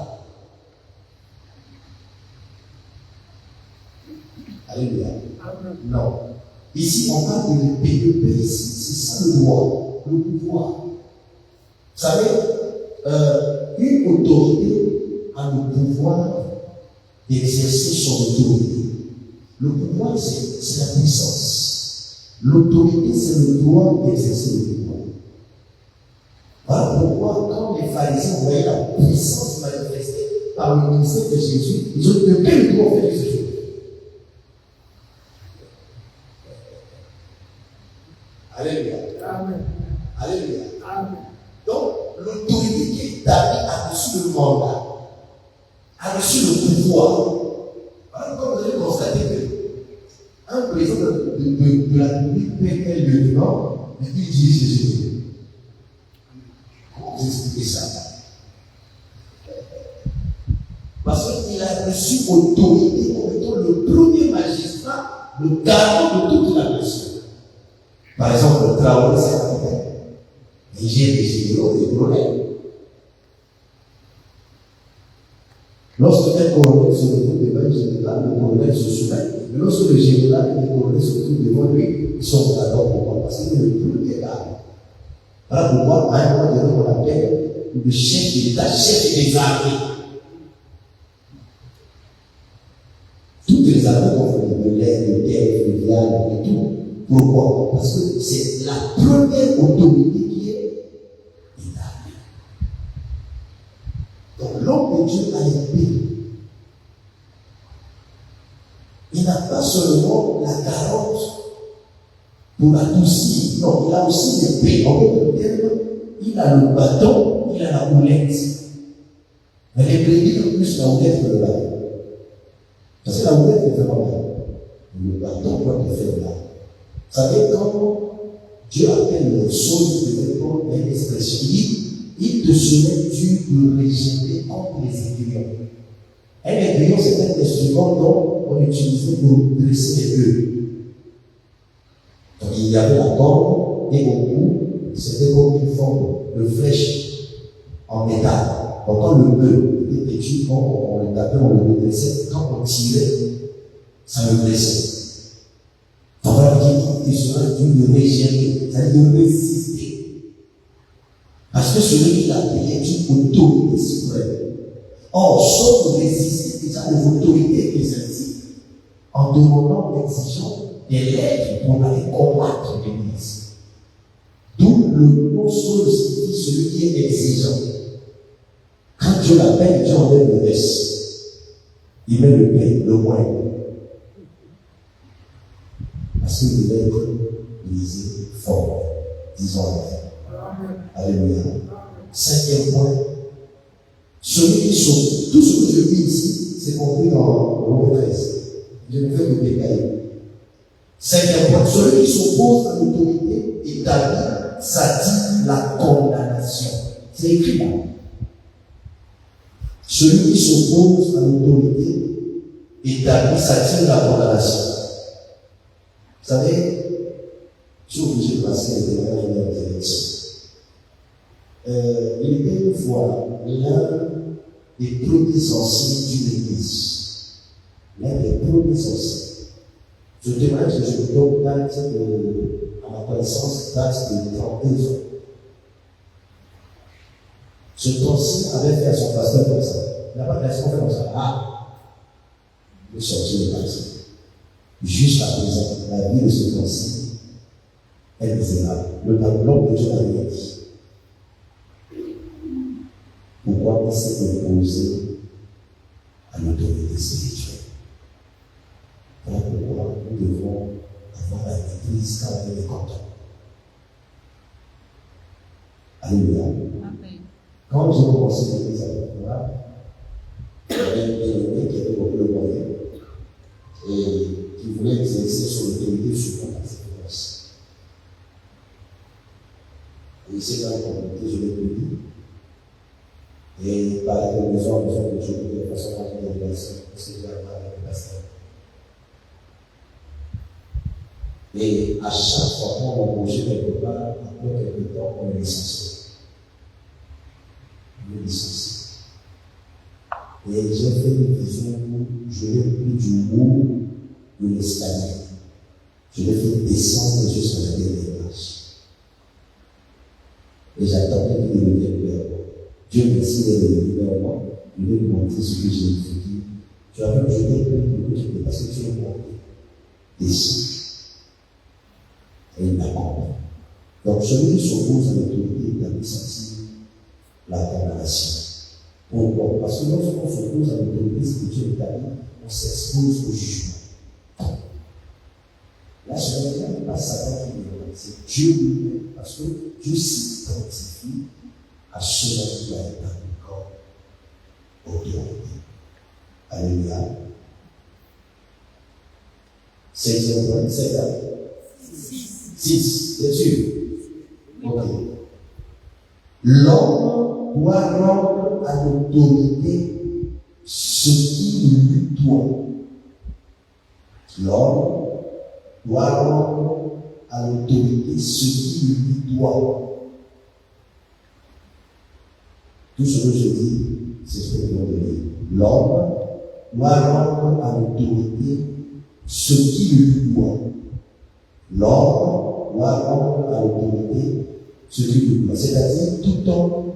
Alléluia. Non. Ici, on parle de l'épée. L'épée ici, c'est ça le droit, le pouvoir. Vous savez, une autorité a le pouvoir d'exercer son autorité. Le pouvoir, c'est la puissance. L'autorité, c'est le droit d'exercer le pouvoir. Voilà pourquoi, quand les pharisiens voyaient la puissance manifestée par le ministère de Jésus, ils ont dit de quel droit faire ces choses? Alléluia. Amen. Alléluia. Amen. Donc, l'autorité qui est établie a reçu le mandat, a reçu le pouvoir. Alors, comme vous allez constater qu'un président de la République peut être lieutenant, et puis il dirige Jésus. Comment vous expliquez ça? Parce qu'il a reçu autorité comme étant le premier magistrat, le garant de toute la nation. Par exemple, le Traoré, c'est capitaine. Niger, des généraux, des colonels. Lorsque un colonel se retrouve devant un général, le colonel se soumet. Mais lorsque le général et le colonel se retrouvent devant lui, ils sont d'accord. Pourquoi? Parce qu'il est le premier garde. Voilà pourquoi, à un moment donné, on appelle le chef de l'État, chef des armées. Toutes les armées qu'on fait, de l'air, de terre, de viande et tout. Pourquoi? Parce que c'est la première autorité qui est l'armée. Donc l'homme de Dieu a été. Il n'a pas seulement la carotte pour l'adoucir, non, il a aussi l'épée. En d'autres termes, il a le bâton, il a la houlette. Mais les brebis ont plus la houlette que le bâton. Parce que la houlette ne fait pas mal. Le bâton doit te faire mal. Vous savez, quand Dieu appelle le sol de répondre à une expression, il te serait dû de rejeter contre les aiguillons. Un aiguillon, c'est un instrument dont on utilisait pour dresser les bœufs. Donc il y avait la corde et au bout, c'était comme une forme de flèche en métal. Donc quand le bœuf était têtu, quand on le tapait, on le redressait, quand on tirait, ça le blessait. On va dire qu'il sera dû de régérer, c'est-à-dire de résister. Parce que celui qui l'a payé est une autorité suprême. Or, sauf résister déjà aux autorités ecclésiastiques en demandant, en exigeant des lettres pour aller combattre l'Église. D'où le nom Saul signifie celui qui est exigeant. Quand Dieu l'appelle, Dieu enlève le S. Il met le P, le moins. Parce qu'il veut être lisé fort. Disons Alléluia. Cinquième point. Celui qui sauve. Tout ce que je dis ici, c'est compris dans Romains 13. Je ne fais que détailler. Cinquième point. Celui qui s'oppose à l'autorité établit, ça dit la condamnation. C'est écrit là. Celui qui s'oppose à l'autorité établit, ça dit la condamnation. Vous savez, je suis obligé de passer les témoignages des élections. Il était une fois l'un des premiers sorciers d'une église. L'un des premiers sorciers. Ce témoignage que je vous donne date à ma connaissance, date de 32 ans. Ce sorcier avait fait à son pasteur comme ça. Il n'a pas fait son comme ça. Ah, le sorcier est parti. Jusqu'à présent, la vie de ce sorcier est misérable. Le l'homme de Dieu n'a rien dit. Pourquoi il s'est opposé à l'autorité spirituelle? Voilà pourquoi nous devons avoir la maîtrise quand on est content. Alléluia. Quand j'ai commencé l'église avec moi, il y avait un bien-aimé qui était beaucoup le moyen et qui voulait exercer son autorité sur la conséquence. Et ici, dans la communauté, je l'ai connu. Et par la maison, que je veux de façon à la relation, parce que j'ai un mal avec le pasteur. Et à chaque fois qu'on m'embauchait quelque part, après quelque temps, on me licencie. On me licencie. Et j'ai fait une vision où je l'ai pris du haut de l'escalier. Je l'ai fait descendre jusqu'à la dernière marche. Et j'attendais qu'il revienne vers moi. Dieu merci d'être venu vers moi. Je vais lui montrer ce que j'ai dit. Tu as vu, je t'ai pris de côté parce que tu es monté. Descends. Et il m'a compris. Donc celui qui s'oppose à l'autorité établit sentir la condamnation. Pourquoi? Parce que lorsqu'on s'oppose à l'autorité spirituelle établie, on s'expose au jugement. Là, ce n'est pas Satan qui est là, c'est Dieu lui-même, parce que Dieu s'identifie à ceux qui a établi comme autorité. Alléluia. Septième point, c'est là. 6, c'est sûr. Ok. L'homme doit rendre à l'autorité ce qui lui doit. L'homme doit rendre à l'autorité ce qui lui doit. Tout ce que je dis, c'est ce que je dois dire. L'homme doit rendre à l'autorité ce qui lui doit. L'homme doit rendre à l'autorité celui de gloire. C'est-à-dire, tout homme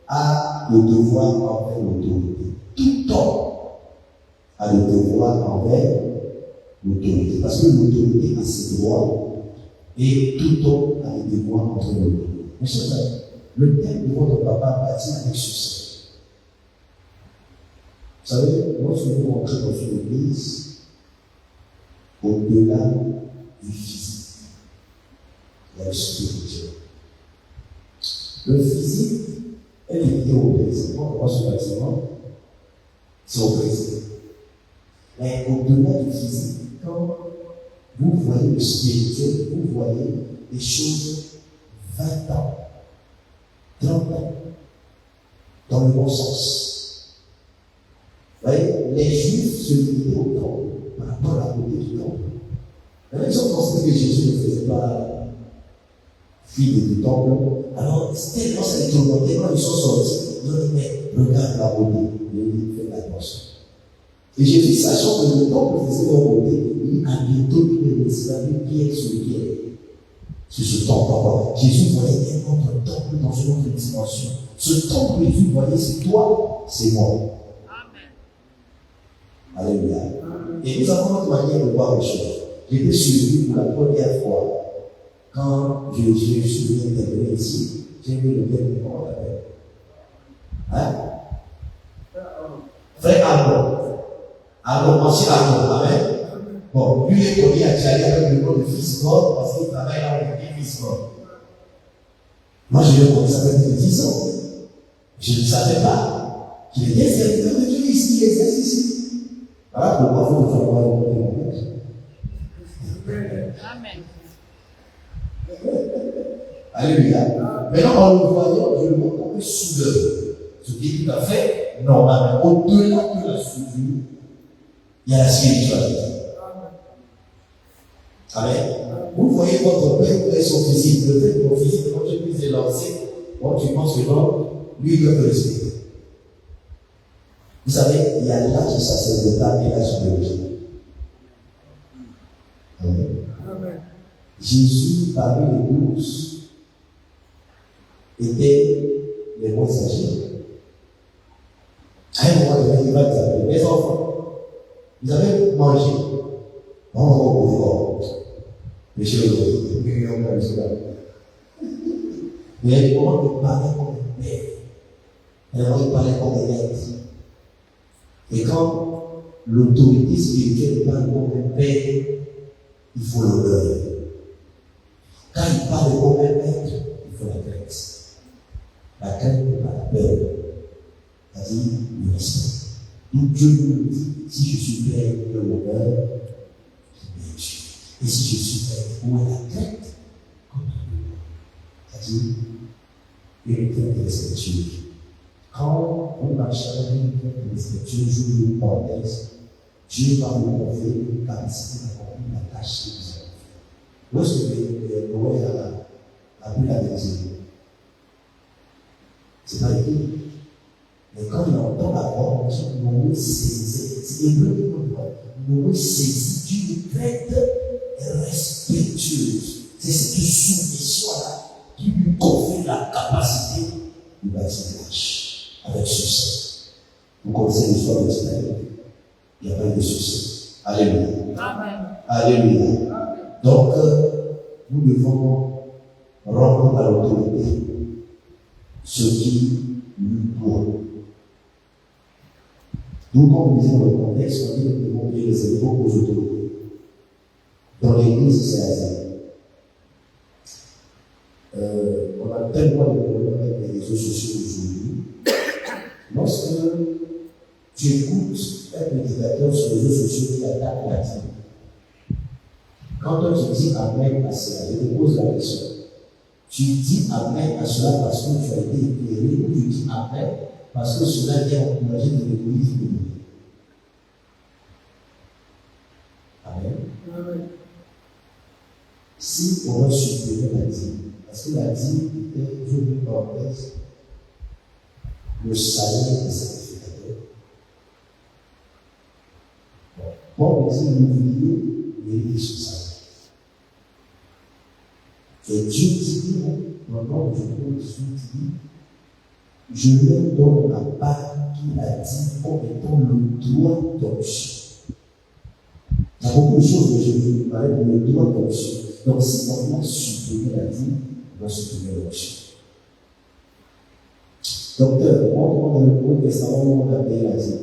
a le devoir envers l'autorité. Tout homme a le devoir envers l'autorité. Parce que l'autorité a ses droits et tout homme a le devoir envers l'autorité. Mes chers amis, le thème de votre papa bâti avec succès. Vous savez, lorsque nous rentrons dans une église, au-delà du physique, il y a le spirituel. Le physique est limité au présent. Quand on voit ce bâtiment, c'est au présent. Mais au-delà du physique, quand vous voyez le spirituel, vous voyez des choses 20 ans, 30 ans, dans le bon sens. Vous voyez, les Juifs se limitaient au temple par rapport à la beauté du temple. Ils ont considéré que Jésus ne faisait pas fille du temple. Alors, c'était quand ça les tourmentait, quand ils sont sortis, ils ont dit, mais regarde la beauté. Il fait l'attention. Et Jésus, sachant que le temple faisait leur beauté, il a bientôt mis les esclaves pierre sur pierre. Sur ce temple. Jésus voyait un autre temple dans une autre dimension. Ce temple que Jésus voyait, c'est toi, c'est moi. Alléluia. Et nous avons notre manière de voir les choses. J'étais surpris pour la première fois quand je suis venu intervenir ici. J'ai vu le thème, comment on l'appelle? Hein? Frère Arnaud. Arnaud, ancien Arnaud. Amen. Bon, lui est connu à Tchali avec le nom de Fils God parce qu'il travaille là où il dit Fils God. Moi, je l'ai connu, ça fait 10 ans. Je ne savais pas qu'il était serviteur de Dieu ici, il exerce ici. Voilà pourquoi vous devez avoir le témoignage. Amen. Alléluia. Maintenant, en le voyant, je le vois comme un soudeur. Ce qui est tout à fait normal. Au-delà de la soudure, il y a la spiritualité. Amen. Vous voyez votre père et son physique. Le fait que mon physique, quand je puisse lancer, bon, tu penses que non, lui, il peut respecter. Vous savez, il y a l'âge sacerdotal et l'âge biologique. Amen. Jésus, parmi les 12, était les moins âgés. À un moment donné, il va les appeler. Mes enfants, vous avez mangé. Oh, les choses, mais il comment il parlait comme un père. Il parlait comme un maître. Et quand l'autorité spirituelle parle comme un père, il faut l'honneur. Quand il parle comme un maître, il faut la crainte. La crainte n'est pas la peur. C'est-à-dire le respect. Donc Dieu nous dit, si je suis père de l'honneur, je vais Dieu. Et si je suis père, où est la crainte? C'est-à-dire une crainte respectueuse. Quand on marche avec une crainte respectueuse, je vous parenthèse, Dieu va vous confier une capacité d'accomplir la tâche que vous avez. Lorsque Noé a vu la vérité, c'est pas écrit. Mais quand il entend la voix, Noé saisit. C'est hébreu Noé saisit d'une crainte respectueuse. C'est cette soumission-là qui lui confère la capacité de bâtir l'âge avec succès. Vous connaissez l'histoire d'Israël. Il n'y a pas eu de succès. Alléluia. Amen. Alléluia. Amen. Donc, nous devons rendre à l'autorité ce qui lui doit. Donc, quand on disait dans le contexte, on dit que nous devons bien les éléments aux autorités. Dans l'église, c'est ainsi. On a tellement de problèmes avec les réseaux sociaux aujourd'hui. Lorsque tu écoutes un prédicateur sur les réseaux sociaux qui attaque la vie, quand toi tu dis Amen à cela, je te pose la question. Tu dis Amen à cela parce que tu as été éclairé ou tu dis Amen parce que cela vient encourager de l'égoïsme de Dieu. Amen. Amen. Si on va supprimer la dîme, parce que la dîme était, je vous parenthèse, le salaire des sacrificateurs. Paul dit l'ouvrier mérite son salaire. Et Dieu dit non, pendant que je compte sur lui, je leur donne la part qu'il a dit comme étant le droit d'option. Il y a beaucoup de choses que je veux parler pour le droit d'option. Donc, si on a supprimé la vie, on va supprimer l'option. Docteur, on demande le Nouveau Testament, on a payé la vie.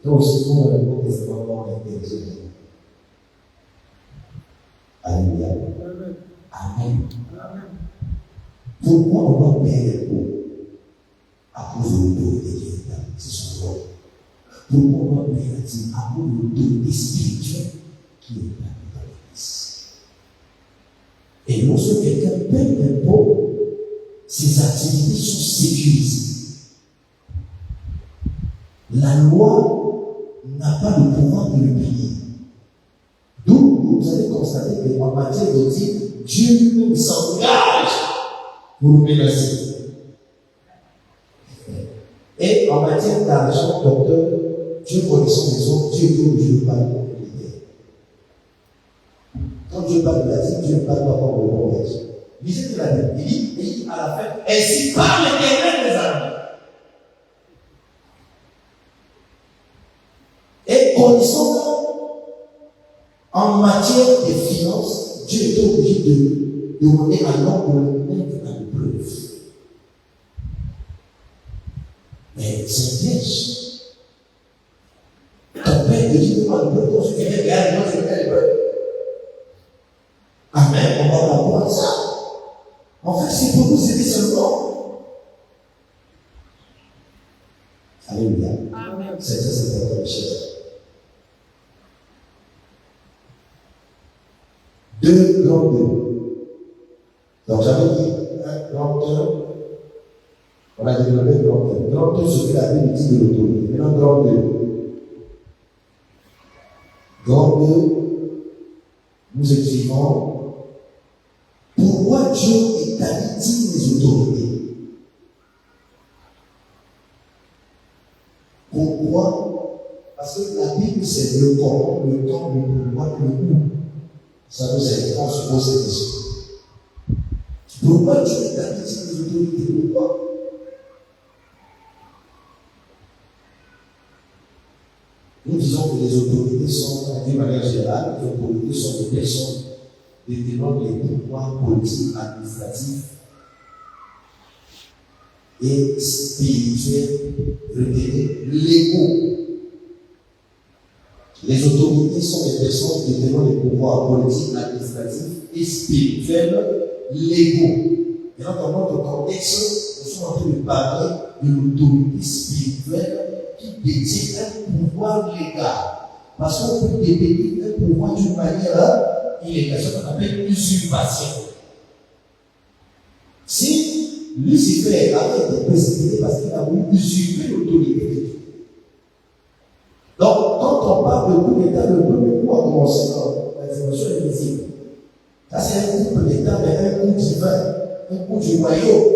Donc, si on a le Nouveau Testament, on a payé la vie. Alléluia. Amen. Pourquoi on va payer les pauvres? À cause de l'autorité qui est là, c'est son rôle. Pourquoi on va payer la dîme? À cause de l'autorité spirituelle qui est là dans l'Église. Et lorsque quelqu'un paye l'impôt, ses activités sont sécurisées. La loi n'a pas le pouvoir de le payer. Donc, vous allez constater qu'en matière de dîme, Dieu lui-même s'engage pour nous menacer. Et en matière d'argent, docteur, Dieu connaissant les autres, Dieu dit que je ne veux pas de l'idée. Quand Dieu parle de la dîme, Dieu ne parle pas comme le bon pêche. Lisez de la Bible, il dit à la fin, ainsi parle l'Éternel des armées. Et connaissant en matière de finances, Dieu était obligé de demander à l'homme de le mettre à l'épreuve. Mais c'est un piège. Ton père te dit de moi l'épreuve, quand tu viens, regarde, moi je fais l'épreuve. Amen, on va voir ça. En fait, c'est pour nous aider seulement. Alléluia. C'est ça, c'est important, cher. Deux grands deux. Donc j'avais dit un grand un. On a développé grand un. Grand un, ce que la Bible dit de l'autorité. Maintenant, grand deux. Grand deux, nous écrivons pourquoi Dieu établit-il les autorités? Pourquoi? Parce que la Bible, c'est le comment, le temps, le pouvoir, le où. Ça nous aide, on se pose cette question. Pourquoi Dieu établit-il les autorités? Pourquoi? Nous disons que les autorités sont, d'une manière générale, les autorités sont des personnes détenant les pouvoirs politiques, administratifs et spirituels, légaux. Les autorités sont des personnes détenant les pouvoirs politiques, administratifs et spirituels légaux. Et dans notre contexte, nous sommes en train de parler de l'autorité spirituelle qui détient un pouvoir légal. Parce qu'on peut détenir un pouvoir d'une manière illégale, ce qu'on appelle usurpation. Si Lucifer avait été précipité parce qu'il a voulu usurper l'autorité de Dieu. Donc, quand on parle de coup d'État, le premier coup a commencé dans la dimension invisible. Ça, c'est un coup d'État, mais un coup divin, un coup du royaume,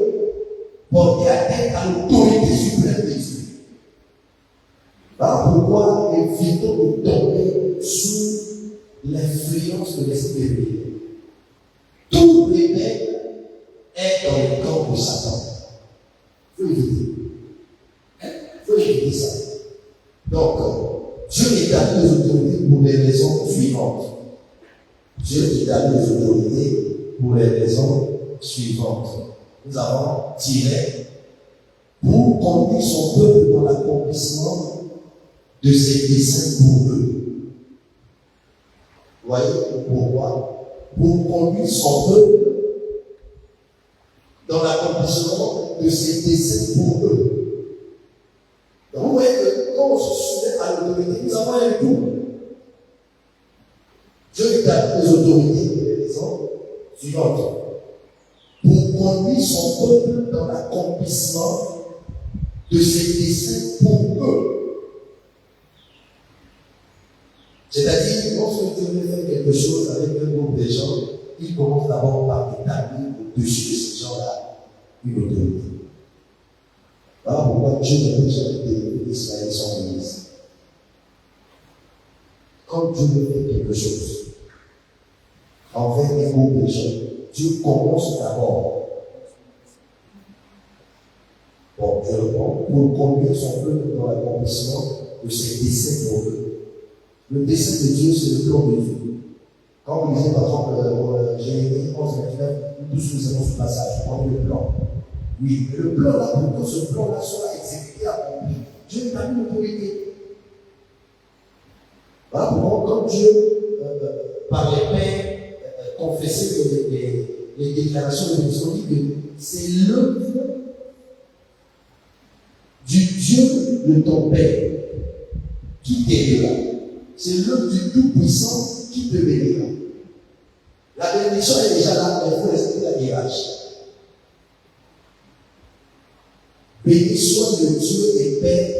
porté à tête à l'autorité suprême de Dieu. Alors, pourquoi évitons de tomber sous l'influence de l'esprit de Dieu? Tout rebelle est dans le camp de Satan. Il faut éviter. Il faut éviter ça. Donc, Dieu établit les autorités pour les raisons suivantes. Dieu établit les autorités pour les raisons suivantes. Nous avons tiré pour conduire son peuple dans l'accomplissement de ses desseins pour eux. Vous voyez pourquoi? Pour conduire son peuple dans l'accomplissement de ses desseins pour eux. Donc vous voyez que quand on se soumet à l'autorité, nous avons un tout. Dieu établit les autorités pour les raisons suivantes. Pour conduire son peuple dans l'accomplissement de ses desseins pour eux. C'est-à-dire, lorsque Dieu veut faire quelque chose avec un groupe de gens, il commence d'abord par établir au-dessus de ces gens-là une autorité. Voilà pourquoi Dieu n'a jamais délivré Israël sans Moïse. Quand Dieu veut faire quelque chose envers un groupe de gens, Dieu commence d'abord pour conduire son peuple dans l'accomplissement de ses desseins pour eux. Le dessein de Dieu, c'est le plan de Dieu. Quand vous lisez par exemple Jérémie 11, 29, nous tous nous avons ce passage, on le plan. Oui, mais le plan là, pour que ce plan là soit exécuté, accompli, Dieu n'a pas l'autorité. Voilà pourquoi, quand Dieu, par les pères, confessait les déclarations de Dieu, dit que c'est l'œuvre du Dieu de ton Père qui t'aidera. C'est l'œuvre du Tout-Puissant qui te bénira. La bénédiction est déjà là, mais il faut respecter la hiérarchie. Béni soit le Dieu et Père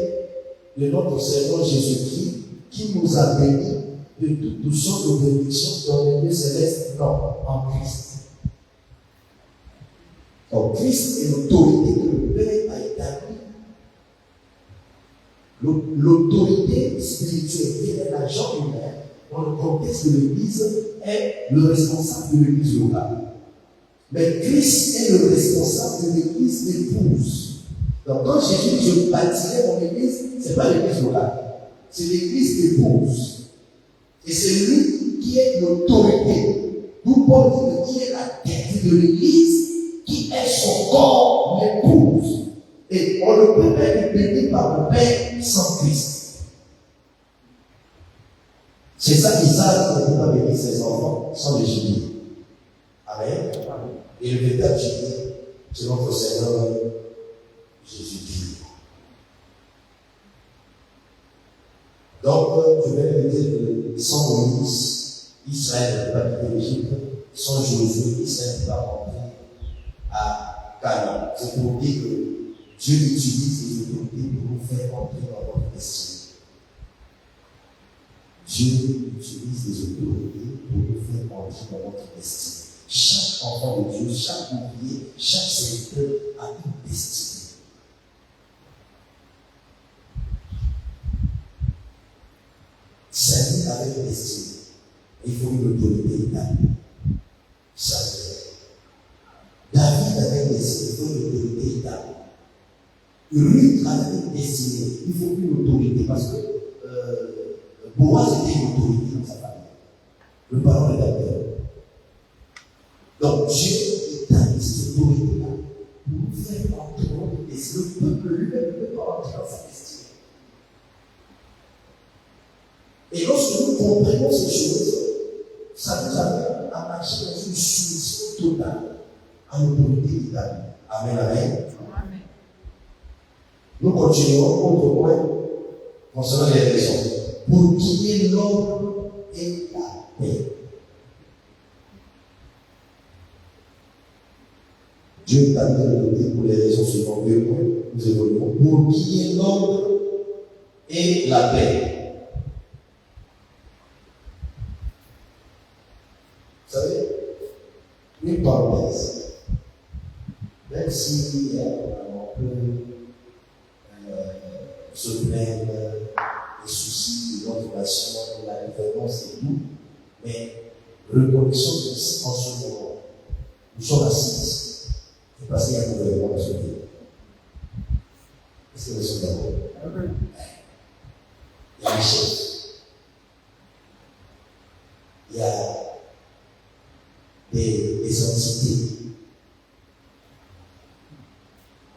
de notre Seigneur Jésus-Christ, qui nous a bénis de toutes sortes de bénédictions dans les lieux célestes, non, en Christ. Donc, Christ est l'autorité que le Père a établie. L'autorité spirituelle qui est l'agent humain dans le contexte de l'Église est le responsable de l'Église locale. Mais Christ est le responsable de l'Église d'épouse. Donc quand Jésus dit je bâtirai mon Église, ce n'est pas l'Église locale, c'est l'Église d'épouse. Et c'est lui qui est l'autorité. Nous Paul dit qui est la tête de l'Église, qui est son corps, l'épouse. Et on ne peut pas être béni par le Père sans Christ. C'est ça qu'Isaac ne peut pas bénir ses enfants sans les génies. Amen. Et le véritable génie, c'est notre Seigneur Jésus-Christ. Donc, je vais répéter que sans Moïse, Israël n'a pas quitté l'Égypte. Sans Josué, Israël n'est pas rentré à Canaan. C'est pour dire que Dieu utilise les autorités pour nous faire entrer dans notre destinée. Dieu utilise les autorités pour nous faire entrer dans notre destinée. Chaque enfant de Dieu, chaque ouvrier, chaque serviteur a une destinée. Samuel avait une destinée. Il faut une autorité établie. Samuel. David avait une destinée. Il faut une autorité établie. Ruth avait une destinée. Il faut une autorité parce que Boaz était une autorité dans sa famille. Le parent rédacteur. Donc Dieu établit cette autorité-là pour nous faire entrer dans notre destinée. Le peuple lui-même ne peut pas entrer dans sa destinée. Et lorsque nous comprenons ces choses, ça nous amène à marcher dans une soumission totale à l'autorité établie. Amen, amen. Nous continuons autre point concernant les raisons. Pour qu'il y ait l'ordre et la paix. Dieu établit l'autorité pour les raisons suivantes. Deux points, nous évoluons. Pour qu'il y ait l'ordre et la paix. Vous savez, une parenthèse. Même si on peut se plaindre des soucis de notre nation, de la différence et tout, mais reconnaissons que en ce moment, nous sommes assis, c'est parce qu'il y a un gouvernement dans ce pays. Est-ce que nous sommes d'accord? Il y a des chefs. Il y a des entités.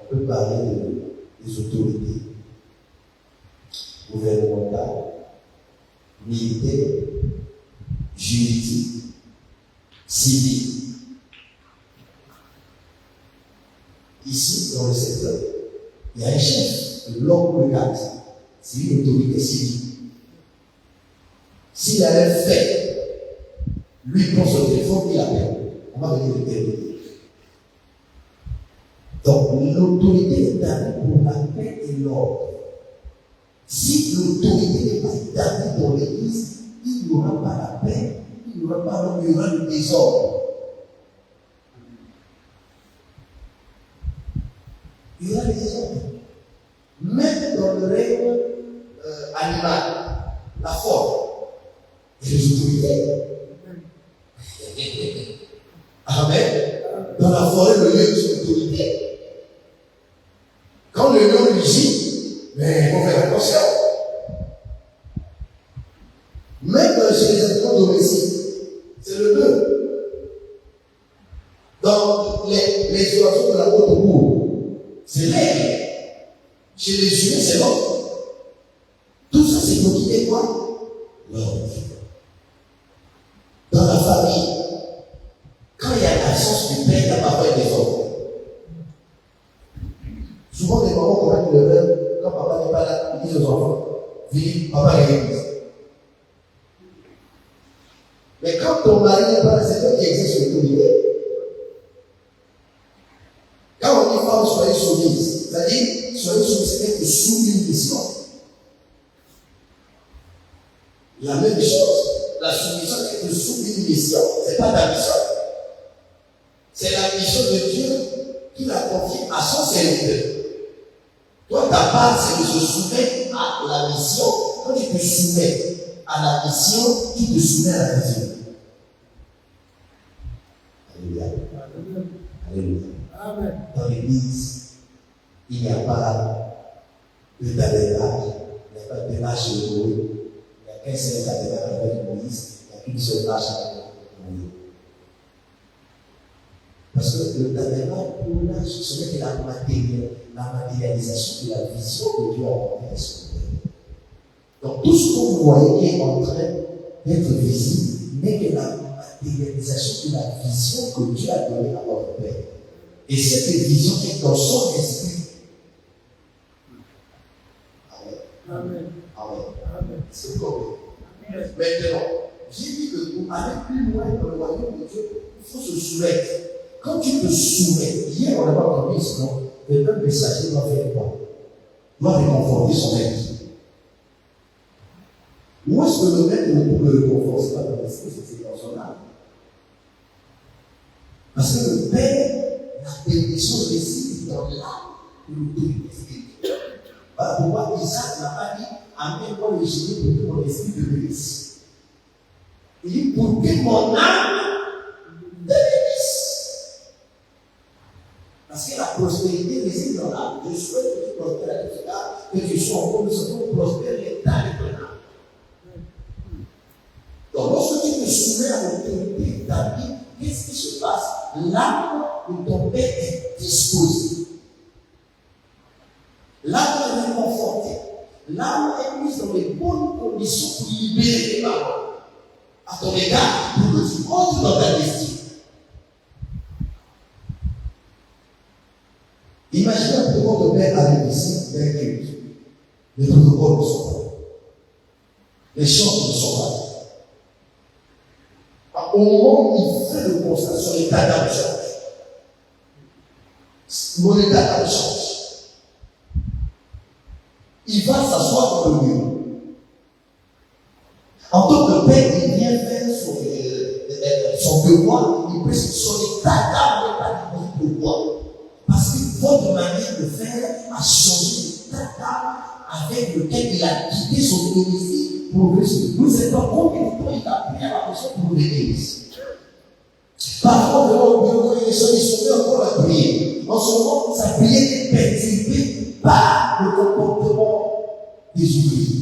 On peut parler des autorités gouvernementales, militaires, juridiques, civiles. Ici, dans le secteur, il y a un chef, l'homme regarde. C'est une autorité civile. S'il avait fait, lui prend son téléphone, il appelle. On va venir le terminer. Donc, l'autorité est établie pour la paix et l'ordre. Si l'autorité n'est pas établie dans l'Église, il n'y aura pas la paix, il n'y aura pas l'ordre, il y aura le désordre. Il y aura le désordre. Même dans le règne animal, la forme, et les autorités. Amen. Dans la forêt, le lieu de son autorité. Quand le lion rugit, Philippe, papa est l'église. Mais quand ton mari n'est pas là, c'est toi qui exerce l'autorité. Quand on dit femme, soyez soumise, c'est-à-dire, soyez soumise, c'est sous une mission. La même chose, la soumission est sous une mission. Ce n'est pas ta mission. C'est la mission de Dieu qui l'a confiée à son serviteur. Toi, ta part, c'est de se soumettre à la mission. Quand tu te soumets à la mission, tu te soumets à la vision. Alléluia. Alléluia. Amen. Dans l'église, il n'y a pas de tabernacle, il n'y a pas de marche de Noé, il n'y a qu'un seul tabernacle avec Moïse, il n'y a qu'une seule marche avec Noé. Parce que le tabernacle, pour là, ce n'est que la matérialisation de la vision que Dieu a envoyée sur la terre. Donc tout ce que vous voyez qui est en train d'être visible n'est que la matérialisation de la vision que Dieu a donnée à votre Père. Et cette vision est dans son esprit. Amen. Amen. Amen. C'est correct. Maintenant, j'ai dit que pour aller plus loin dans le royaume de Dieu, il faut se soumettre. Quand tu te soumets, hier on n'a pas compris sinon, le même messager doit faire quoi? Doit réconforter son maître. Où est-ce que le maître peut le réconforter? C'est pas dans l'esprit, c'est dans son âme. Parce que le Père, la bénédiction réside dans l'âme de l'autorité spirituelle. Voilà pourquoi Isaac n'a pas dit amène-moi le génie pour que mon esprit devenisse. Il dit pour que mon âme devenisse. Parce que la prospérité réside dans l'âme. Je souhaite que tu prospères à l'état, que tu sois en bonne santé, prospère l'état de ton âme. Donc lorsque tu te soumets à l'autorité de ta vie, qu'est-ce qui se passe? L'âme de ton Père est disposée. L'âme est réconfortée. L'âme est mise dans les bonnes conditions pour libérer les paroles à ton égard, pour que tu entres dans ta destinée. Imaginez un peu votre Père arrive ici, il y a un culte. Les protocoles ne sont pas là. Les chants ne sont pas là. Au moment où il fait le constat, son état d'âme change. Mon état d'âme change. Il va s'asseoir dans le mur. En tant que père, il vient faire son devoir, il précise son état d'âme n'est pas dit pourquoi. Parce que votre manière de faire a changé l'état d'âme avec lequel il a quitté son domicile. Nous ne savons pas combien de temps il a pris à la personne pour l'église. Parfois, ils sont encore à prier. En ce moment, sa prière est perturbée par le comportement des ouvriers.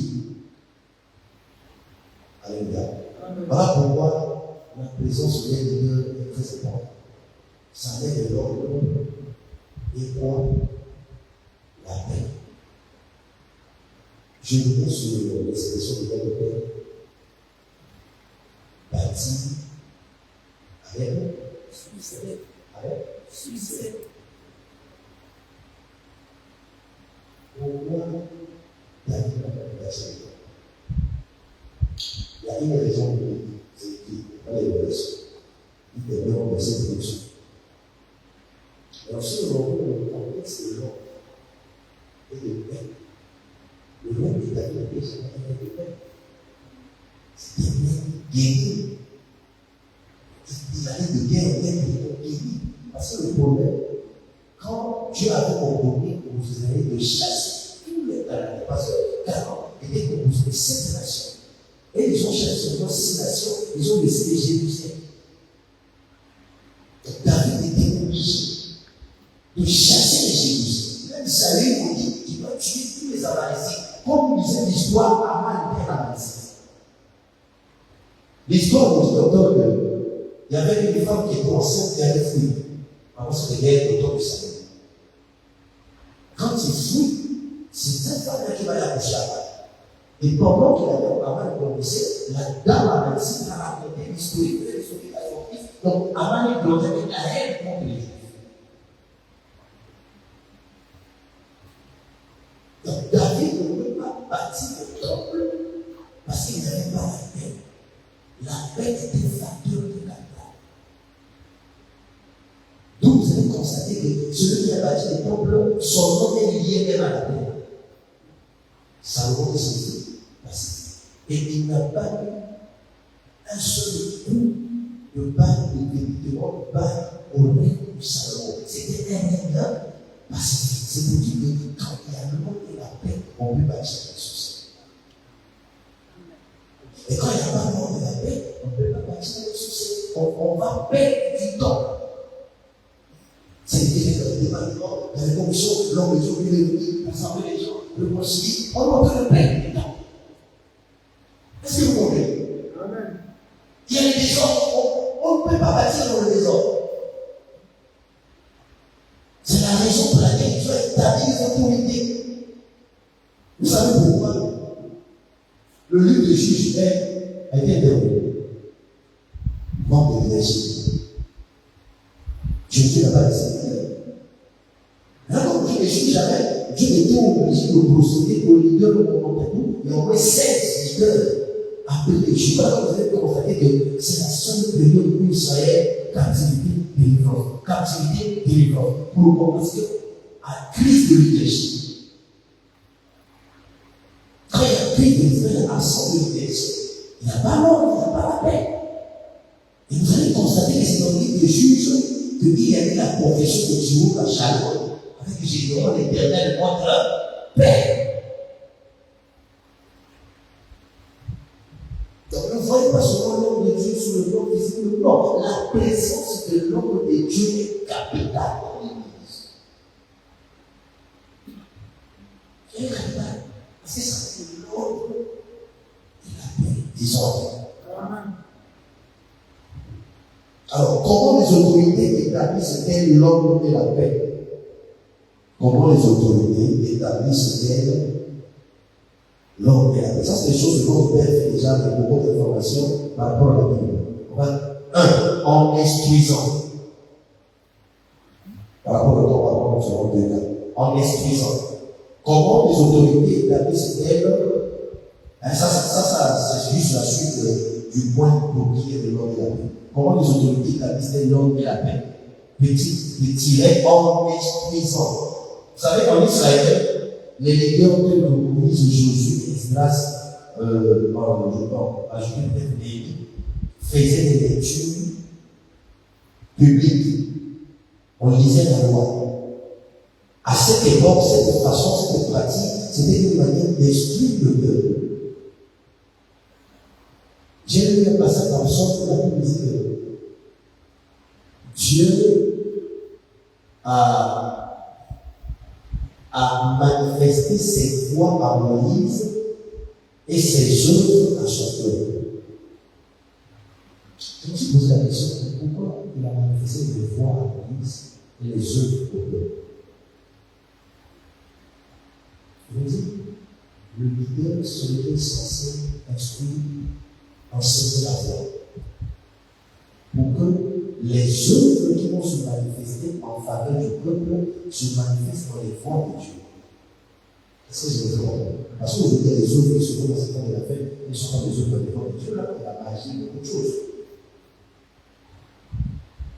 Alléluia. Voilà pourquoi la présence de Dieu est très importante. Ça met de l'ordre et quoi? La paix. Je reviens sur l'expression de notre Père. Bâti avec succès. Avec succès. Pourquoi David n'a pas bâti avec il y a une raison pour c'est qui dans les versions. Il développe dans cette fonction. Alors, si nous revenons au contexte de l'homme et de paix, le nom de David est un de paix. C'était bien guéri. Il allait de guerre en guerre pour guérir. Parce que le problème, quand Dieu avait ordonné aux Israéliens de chasser tous les talents, parce que Canaan était composé de 7 nations. Et ils ont chassé dans 6 nations, ils ont laissé Jérusalem. Donc David était obligé de chasser les Jérusalem. Même Saül a dit qu'il doit tuer tous les Amalecites. Comme disait l'histoire avant le père Amalekite. L'histoire nous dit autant que il y avait une femme qui était enceinte et elle fuit. Avant cette guerre autour du Saül. Quand il fuit, c'est cette femme qui va l'accoucher à Paris. Et pendant qu'il avait Aman commencé, la dame Amalekite a raconté l'historique de son fils. Donc Aman est glorieux et la haine contre les Juifs. Donc David ne peut pas bâtir le temple paix est un facteur de capital. Donc vous allez constater que celui qui a bâti les temples, son nom est lié même à la paix. Salomon est censé pacifique. Et il n'a pas eu un seul coup de balle de balle au règne de Salomon. C'était un règne pacifique. C'est pour dire que quand il y a le monde et la paix, on peut bâtir la société. Et quand il n'y a pas le monde et la paix, on ne peut pas bâtir la société. On va perdre du temps. C'est l'idée dans les départements, dans les commissions, l'homme de Dieu, lui, rassembler les gens, le conseiller, on peut le perdre du temps. Est-ce que vous comprenez? Il y a des désordres, on ne peut pas bâtir dans le désordre. C'est la raison pour laquelle Dieu a établi les autorités. Vous savez pourquoi? Le livre de Juge a été interrompu. Manque de leadership. Jésus n'a pas laissé faire. Maintenant, comme Dieu ne juge jamais, Dieu était obligé de procéder au leader de mon tout. Il y a au moins 16 leaders appelés. Je ne sais pas si vous avez constaté que c'est la seule période où Israël captivité délivrance. Captivité délivrance. Pour commencer à crise de leadership. Quand il y a crise de leadership, absence de leadership, il n'y a pas l'ordre, il n'y a pas la paix. Et vous allez constater que c'est dans le livre des juges qu'il y avait la confession de Dieu à Shalom, avec Gédéon, l'Éternel montre paix. Donc ne voyez pas seulement l'homme de Dieu sur le plan visible, non. La présence de l'homme de Dieu est capitale dans l'Église. Elle est capitale. Parce que ça, c'est l'ordre et la paix. Disons. Alors, comment les autorités établissent-elles l'ordre et la paix? Comment les autorités établissent-elles l'ordre et la paix? Ça, c'est des choses que mon père fait déjà avec beaucoup d'informations par rapport à la Bible. En instruisant. Par rapport au temps, nous serons deux cas. En instruisant. Comment les autorités établissent-elles? Ça, c'est juste la suite du point pour qui est de l'ordre et la paix. Comment les autorités établissent l'ordre et la paix? Petit en instruisant. Vous savez, en Israël, les leaders de Moïse, Josué, Esdras, faisaient des lectures publiques. On lisait la loi. À cette époque, cette façon, cette pratique, c'était une manière d'instruire le peuple. J'ai lu un passage dans le sens où la Bible dit que Dieu a manifesté ses voies à Moïse et ses œuvres à son peuple. Je me suis posé la question, pourquoi il a manifesté les voies à Moïse et les œuvres au peuple? Je vous dis, le leader serait censé instruire, enseigner la voie, pour que les œuvres qui vont se manifester en faveur du peuple se manifestent dans les voies de Dieu. Est-ce que je vous comprends? Parce que vous avez des œuvres qui se font dans ce temps de la fête, ne sont pas des œuvres dans les voies de Dieu, là, il y a la magie, beaucoup de choses.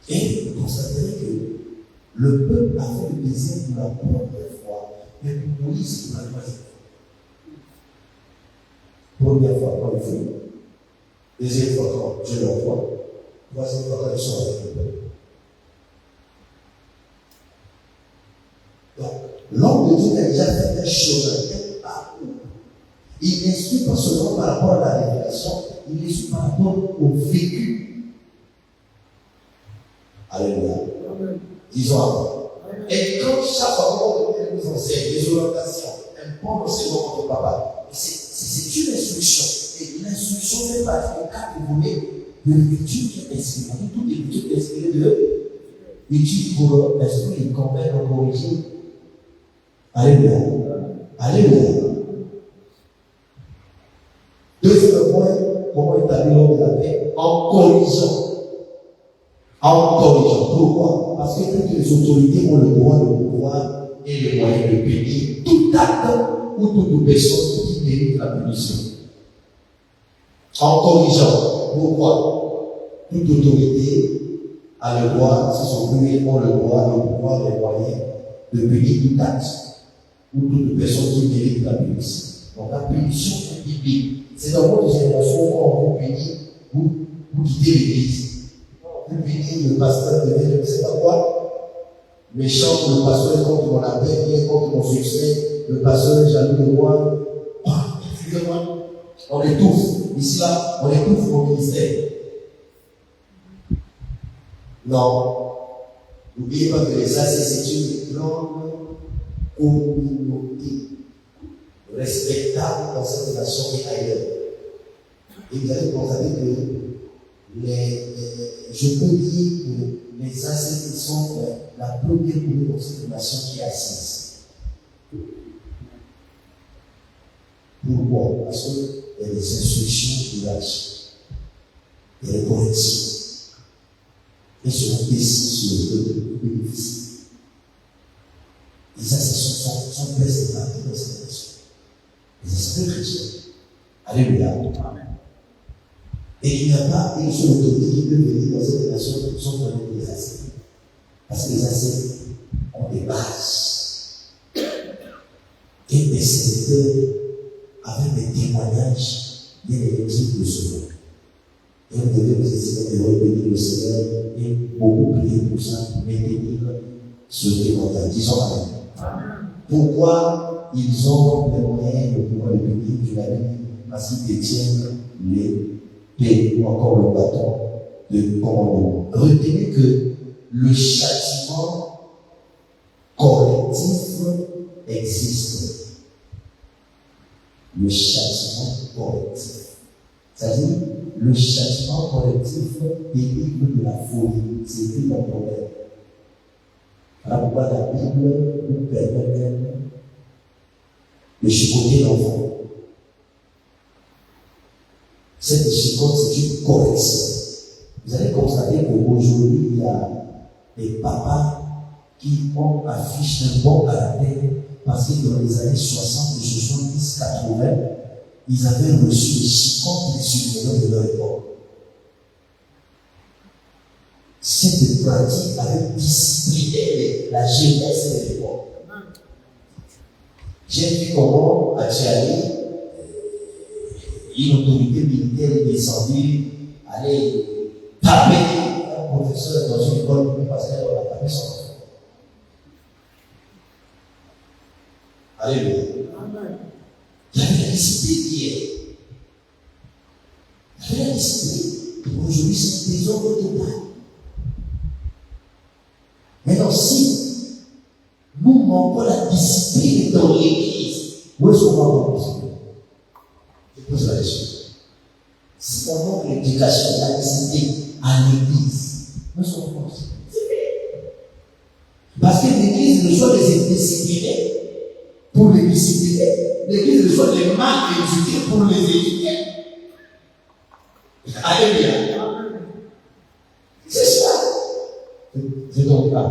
Et vous constaterez que le peuple a fait le désir pour la première fois, mais pour Moïse, pour la troisième fois. Première fois, quand il faut. Deuxième fois, quand Dieu l'envoie. Troisième fois, quand ils sont avec le peuple. Donc, l'homme de Dieu a déjà fait des choses, un parcours. Il n'instruit pas seulement par rapport à la révélation, il instruit par rapport au vécu. Alléluia. Disons avant. Et quand chaque fois qu'on nous enseigne des orientations, un bon enseignement contre papa, c'est une instruction. Et l'instruction fait partie des quatre volets de l'écriture qui est inspirée. Toute l'écriture est inspirée de l'étude pour l'esprit, convaincre, corriger. Alléluia. Alléluia. Deuxième point, comment établir l'ordre de la paix? En corrigeant. En corrigeant. Pourquoi? Parce que toutes les autorités ont le droit de pouvoir et le moyen de punir tout acte ou toute personne qui mérite la punition. En corrigeant. pourquoi toute autorité a le droit, si son premier ont le droit, le pouvoir, les moyens de punir tout acte ou toute personne qui mérite la punition. Donc la punition est biblique. C'est dans votre génération où on vous punit, vous quittez l'église. Vous punissez le pasteur de je ne sais pas quoi. Méchant, le pasteur est contre mon appel, il est contre mon succès, le pasteur est jaloux de moi. Excusez-moi, on étouffe. Ici, là, on étouffe mon ministère. Non. N'oubliez pas que les AC, c'est une grande communauté respectable dans cette nation et ailleurs. Et vous allez constater que je peux dire que les AC sont la première communauté dans cette nation qui est assise. Pourquoi? Parce qu'il y a des instructions de l'âge. Il y a des corrections. Et sur le sur le bénéfice. Les assassins sont très épargnés dans cette nation. Les assassins chrétiens. Alléluia. Amen. Et il n'y a pas une seule autorité qui peut venir dans cette nation sans connaître les assassins. Parce que les assassins ont des bases. Et des serviteurs avec des témoignages bien électriques de ce monde. Et vous devez vous estimer de bénir le Seigneur et beaucoup prier pour ça, pour maintenir ce témoignage. Disons Amen. Pourquoi ils ont les moyens de pouvoir le bénir? Je l'avais dit, parce qu'ils détiennent les paix ou encore le bâton de commandement. Retenez que le châtiment correctif existe. Le châtiment correctif. C'est-à-dire, le châtiment correctif délivre de la folie. C'est écrit dans le Proverbe. Voilà pourquoi la Bible nous permet de chicoter l'enfant. Cette chicote, c'est une correction. Vous allez constater qu'aujourd'hui, il y a des papas qui ont affiché un bon caractère parce que dans les années 60, 70, 80, ils avaient reçu les chicotes des surveillants de leur époque. Cette pratique avait discipliné la jeunesse de l'époque. J'ai vu comment à Tchali, une autorité militaire est descendue, aller taper un professeur dans une école parce qu'elle a tapé son enfant. Alléluia. Il y avait la discipline hier. Il y avait la discipline. Aujourd'hui, c'est une désordre totale. Maintenant, si nous manquons la discipline dans l'église, où est-ce qu'on va avoir la discipline? Je pose la question. Si on manque l'éducation, la discipline à l'église, où est-ce qu'on va avoir la discipline? Parce que l'église reçoit des indisciplinés pour les discipliner. L'église reçoit les mal éduqués pour les éduquer. Alléluia. C'est ça. C'est donc pas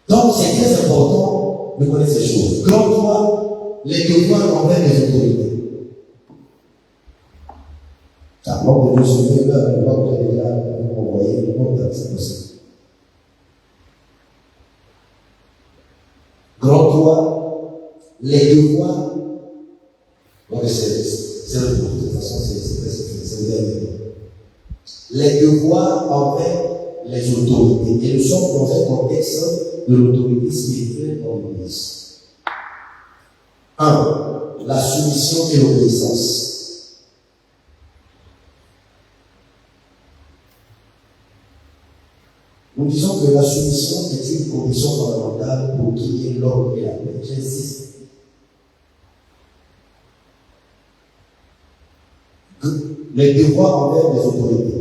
donc c'est très important de connaître ces choses. Grand les devoirs envers les autorités. Ça manque de nous souvenir, le manque de déjà envoyé, le manque de c'est possible. Grand 3, les devoirs. Donc c'est le pour de toute façon, c'est bien. Les devoirs envers les autorités. Et nous sommes dans un contexte de l'autorité spirituelle dans l'Église. 1. La soumission et l'obéissance. Nous disons que la soumission est une condition fondamentale pour qu'il y ait l'ordre et la paix. J'insiste. Les devoirs envers les autorités.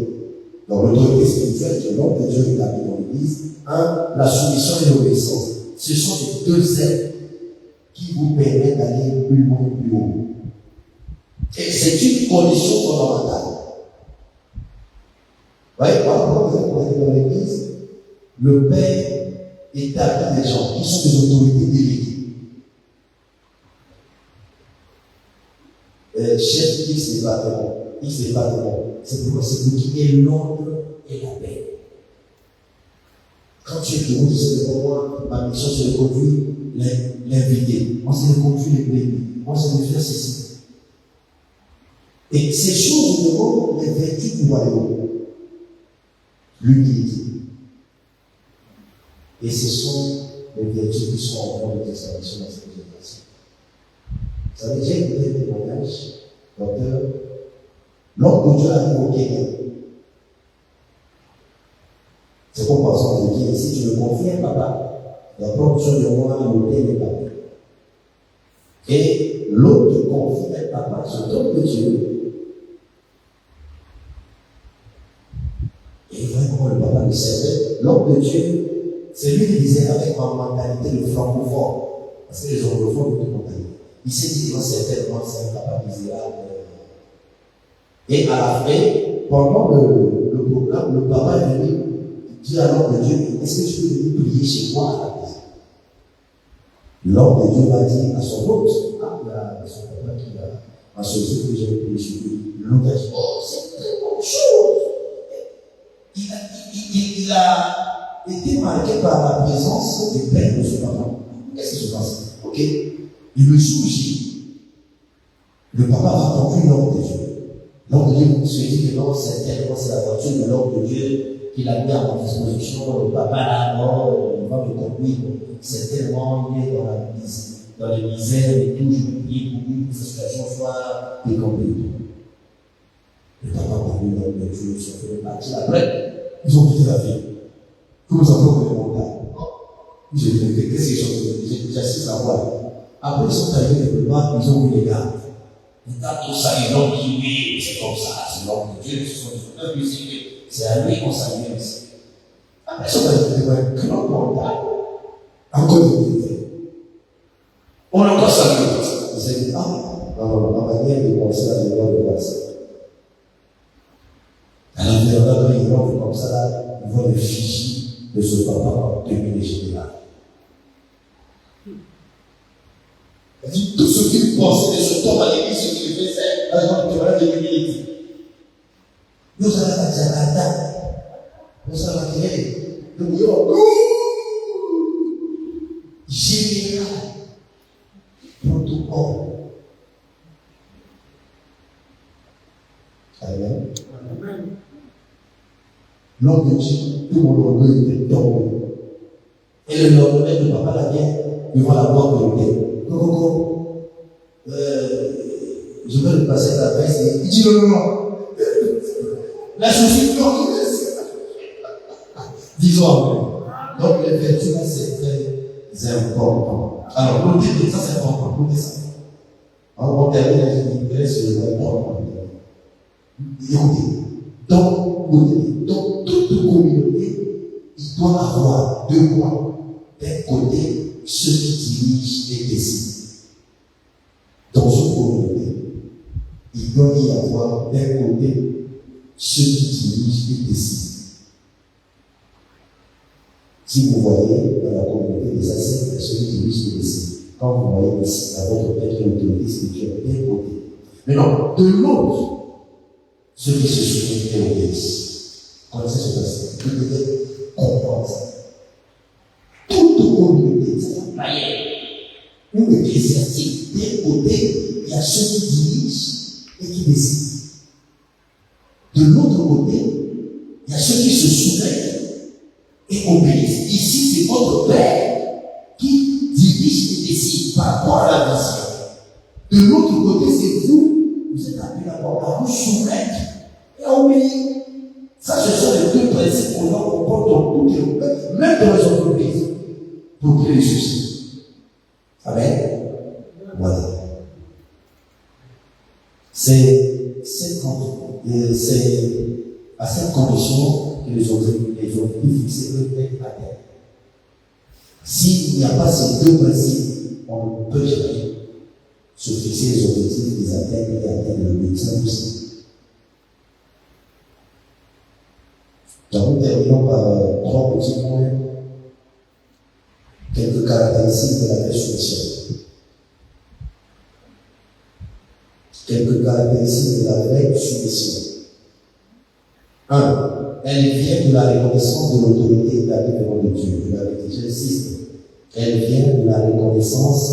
Donc l'autorité spirituelle qui est l'ordre de Dieu établi dans l'Église. 1. La soumission et l'obéissance. Ce sont les deux aides qui vous permettent d'aller plus loin, plus haut. Et c'est une condition fondamentale. Vous voyez, quand vous êtes posé dans l'Église, le Père établit des gens qui sont des autorités déléguées. Chef X département. il ne sait pas de bon. C'est pourquoi c'est vous qui est l'ordre et la paix. Quand tu es debout, tu sais que pour moi, ma mission c'est de conduire l'invité. Moi, c'est de conduire les bénis. Moi, c'est de faire ceci. Et ces choses nous demandent les vertus du royaume. L'humilité. Et ce sont les vertus qui sont en voie de disparition dans cette génération. Ça veut dire que les témoignages, docteur, l'homme de Dieu arrive au Kenya. C'est comme par exemple, je dis, si tu me confies un papa, la production de moi à l'hôtel est papa. Et l'autre te confie un papa, ce don de Dieu. Et vraiment, le papa le servait. L'homme de Dieu, c'est lui qui disait avec ma mentalité de francophone. Parce que les anglophones ont tout mentalité. Il s'est dit, certainement, c'est un papa misérable. Et à la fin, pendant le programme, le papa est venu dire à l'homme de Dieu, est-ce que tu peux venir prier chez moi à la maison? L'homme de Dieu va dire à son hôte, il y a son papa qui a associé que j'ai prié chez lui. L'autre a dit, oh, c'est une très bonne chose. Il a été marqué par la présence des pères de ce papa. Qu'est-ce qui se passe? Ok? Il le surgit. Le papa va conduire l'homme de Dieu. L'homme de Dieu se dit que non, certainement c'est la voiture de l'homme de Dieu qu'il a mis à mon disposition. Le papa là, non, il va me conduire. Certainement, il est dans les misères et tout. Je vais prier pour lui, pour que sa situation soit décomprise. Le papa conduit l'homme de Dieu, ils sont fait partir. Après, ils ont quitté la ville. Comme nous avons fait les montagnes. J'ai dit, qu'est-ce qu'ils sont? J'ai assez savoir. Après, ils sont arrivés quelque part, ils ont vu les gars. Et dans tout ça, ils ont dit, oui, c'est comme ça, c'est l'homme de Dieu, ce sont des peuple ici, c'est à lui qu'on s'allume ici. Après, ils sont arrivés que l'on montagne. Encore une fois. On a encore salué. Ils s'est dit, ma manière de penser à l'endroit de passer. À l'intérieur, ils vont comme ça, là, ils voient le fichier de ce papa en tenue de général. Il dit tout ce qu'il pensait de ce temps à l'église, ce qu'il faisait, avec le témoignage de l'humilité. Nous allons à Jakarta, nous allons à Kéré, nous disons, général, protocole. Amen. L'homme de Dieu, tout mon orgueil était tombé. Et le lendemain, le papa la vient devant la porte de l'hôtel. Coco, je vais le passer à la presse. Il dit non. La chaussure est disons. Donc, les vertus, c'est très important. Alors, l'autre, ça c'est important. Écoutez ça. On termine avec une idée sur le important. Écoutez. Dans toute communauté, il doit avoir deux points. D'un côté, ceux qui dirigent et décident. Dans une communauté, il doit y avoir d'un côté ceux qui dirigent et décident. Si vous voyez dans la communauté des ascètes, ceux qui dirigent et décident. Quand vous voyez ici, à votre maître autorité spirituelle, d'un côté. Mais non, de l'autre, ceux qui se soumettent et obéissent. Connaissez ce verset. Vous devez comprendre ça. Toute communauté, c'est la païenne ou ecclésiastique, d'un côté, il y a ceux qui dirigent et qui décident. De l'autre côté, il y a ceux qui se soumettent et obéissent. Ici, c'est votre Père qui dirige et décide par rapport à la vision. De l'autre côté, c'est vous êtes appelés d'abord à vous soumettre et à obéir. Ça, ce sont les deux principes qu'on doit comprendre dans toutes les entreprises, même dans les entreprises, pour créer les succès. Amen. Voilà. C'est à cette condition que les objectifs fixés peuvent être atteints. S'il n'y a pas ces deux principes, on ne peut jamais se fixer les objectifs, les atteindre et atteindre le but. C'est impossible. Nous terminons par trois petits points, quelques caractéristiques de la résurrection. quelques caractéristiques de la vraie soumission. 1. Elle vient de la reconnaissance de l'autorité établie devant le Dieu. Je l'avais déjà insisté. Elle vient de la reconnaissance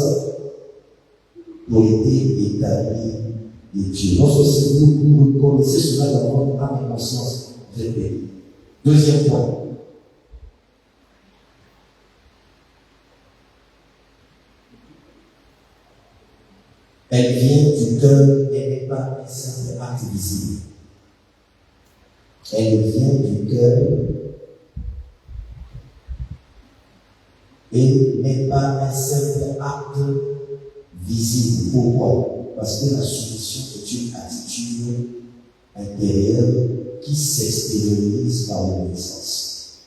de l'autorité établie de Dieu. Lorsque vous reconnaissez cela dans votre âme et conscience, vous êtes béni. Deuxième point. Elle vient du cœur et n'est pas un simple acte visible. Elle vient du cœur et n'est pas un simple acte visible. Pourquoi? Parce que la soumission est une attitude intérieure qui s'extériorise par l'obéissance.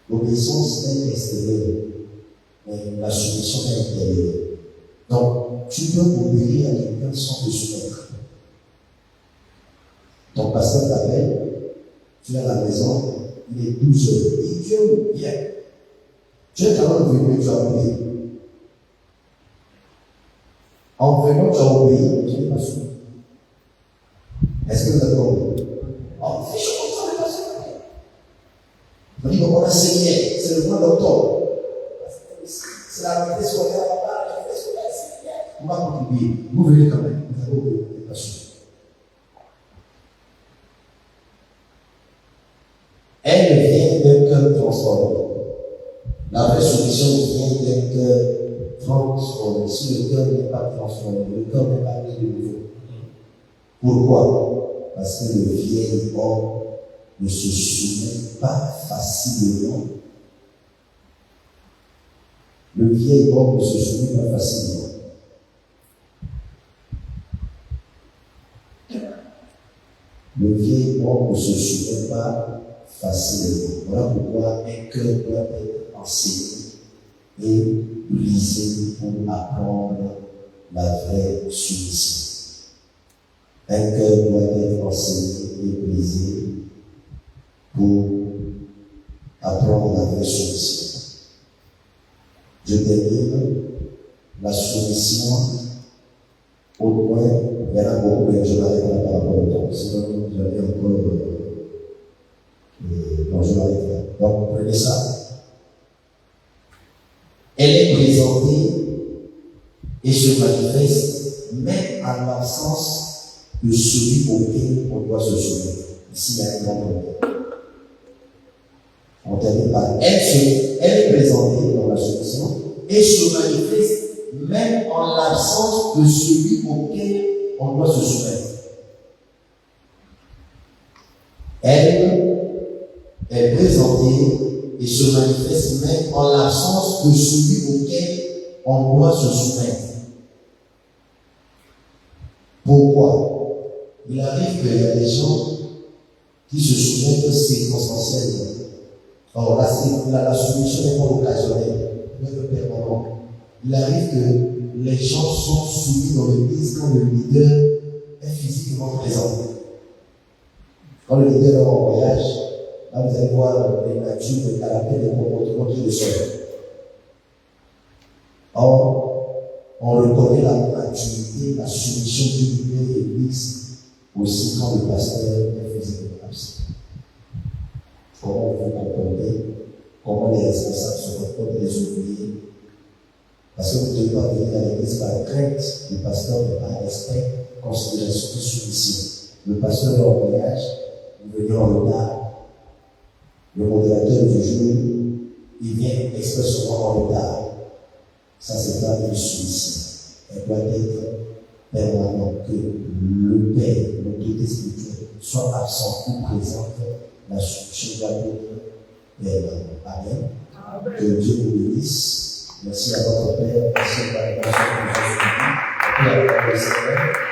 L'obéissance est extérieure, mais la soumission est intérieure. Donc, tu peux obéir à quelqu'un sans te soumettre. Ton pasteur t'appelle, tu es à la maison, il est 12 heures. Et Dieu, viens. Tu es quand même venu, tu as obéi. En venant, tu as obéi, tu n'es pas soumis. Est-ce que vous avez compris? On fait chaud comme ça, le pasteur. On dit qu'on a saigné, c'est le mois d'octobre. C'est la rentrée scolaire là-bas, la rentrée scolaire, c'est bien. On va contribuer. Vous venez quand même, vous avez obéi, vous n'êtes pas soumis. Elle vient d'un cœur transformé. La vraie solution vient d'un cœur transformé. Si le cœur n'est pas transformé, le cœur n'est pas né de nouveau. Pourquoi? Parce que le vieil homme ne se soumet pas facilement. Le vieil homme ne se soumet pas facilement. Le vieil homme ne se soumet pas facilement. Voilà pourquoi un cœur doit être enseigné et brisé pour apprendre la vraie soumission. Un cœur doit être enseigné et brisé pour apprendre la vraie soumission. Je termine la soumission au point, il y en a beaucoup, mais je m'arrête là par rapport au temps, sinon j'avais encore donc je m'arrête là. Donc prenez ça. Elle est présentée et se manifeste même en l'absence de celui auquel on doit se soumettre. Ici, il y a un grand problème. On termine par elle est présentée dans la soumission et se manifeste même en l'absence de celui auquel on doit se soumettre. Elle est présentée et se manifeste même en l'absence de celui auquel on doit se soumettre. Pourquoi? Il arrive qu'il y a des gens qui se soumettent circonstanciellement. Or, la soumission n'est pas occasionnelle, elle est permanente. Il arrive que les gens sont soumis dans l'église quand le leader est physiquement présent. Quand le leader est en voyage, là vous allez voir les natures, le caractère, les comportements qui le sont. Or, on reconnaît la maturité, la soumission du leader de l'église aussi quand le pasteur est physiquement absent. Comment vous comportez, comment les responsables se comportent, les ouvriers. Parce que vous ne devez pas venir à l'église par crainte, le pasteur n'est pas respect, considération et soumission. Le pasteur est en voyage, vous venez en retard. Le modérateur du jour, il vient expressément en retard. Ça, c'est pas une soumission. Elle doit être permanente, que le Père, l'autorité spirituelle, soit absent ou présente. La soumission doit être permanente. Amen. Que Dieu vous bénisse. Merci à votre Père. Merci à la grâce de Dieu.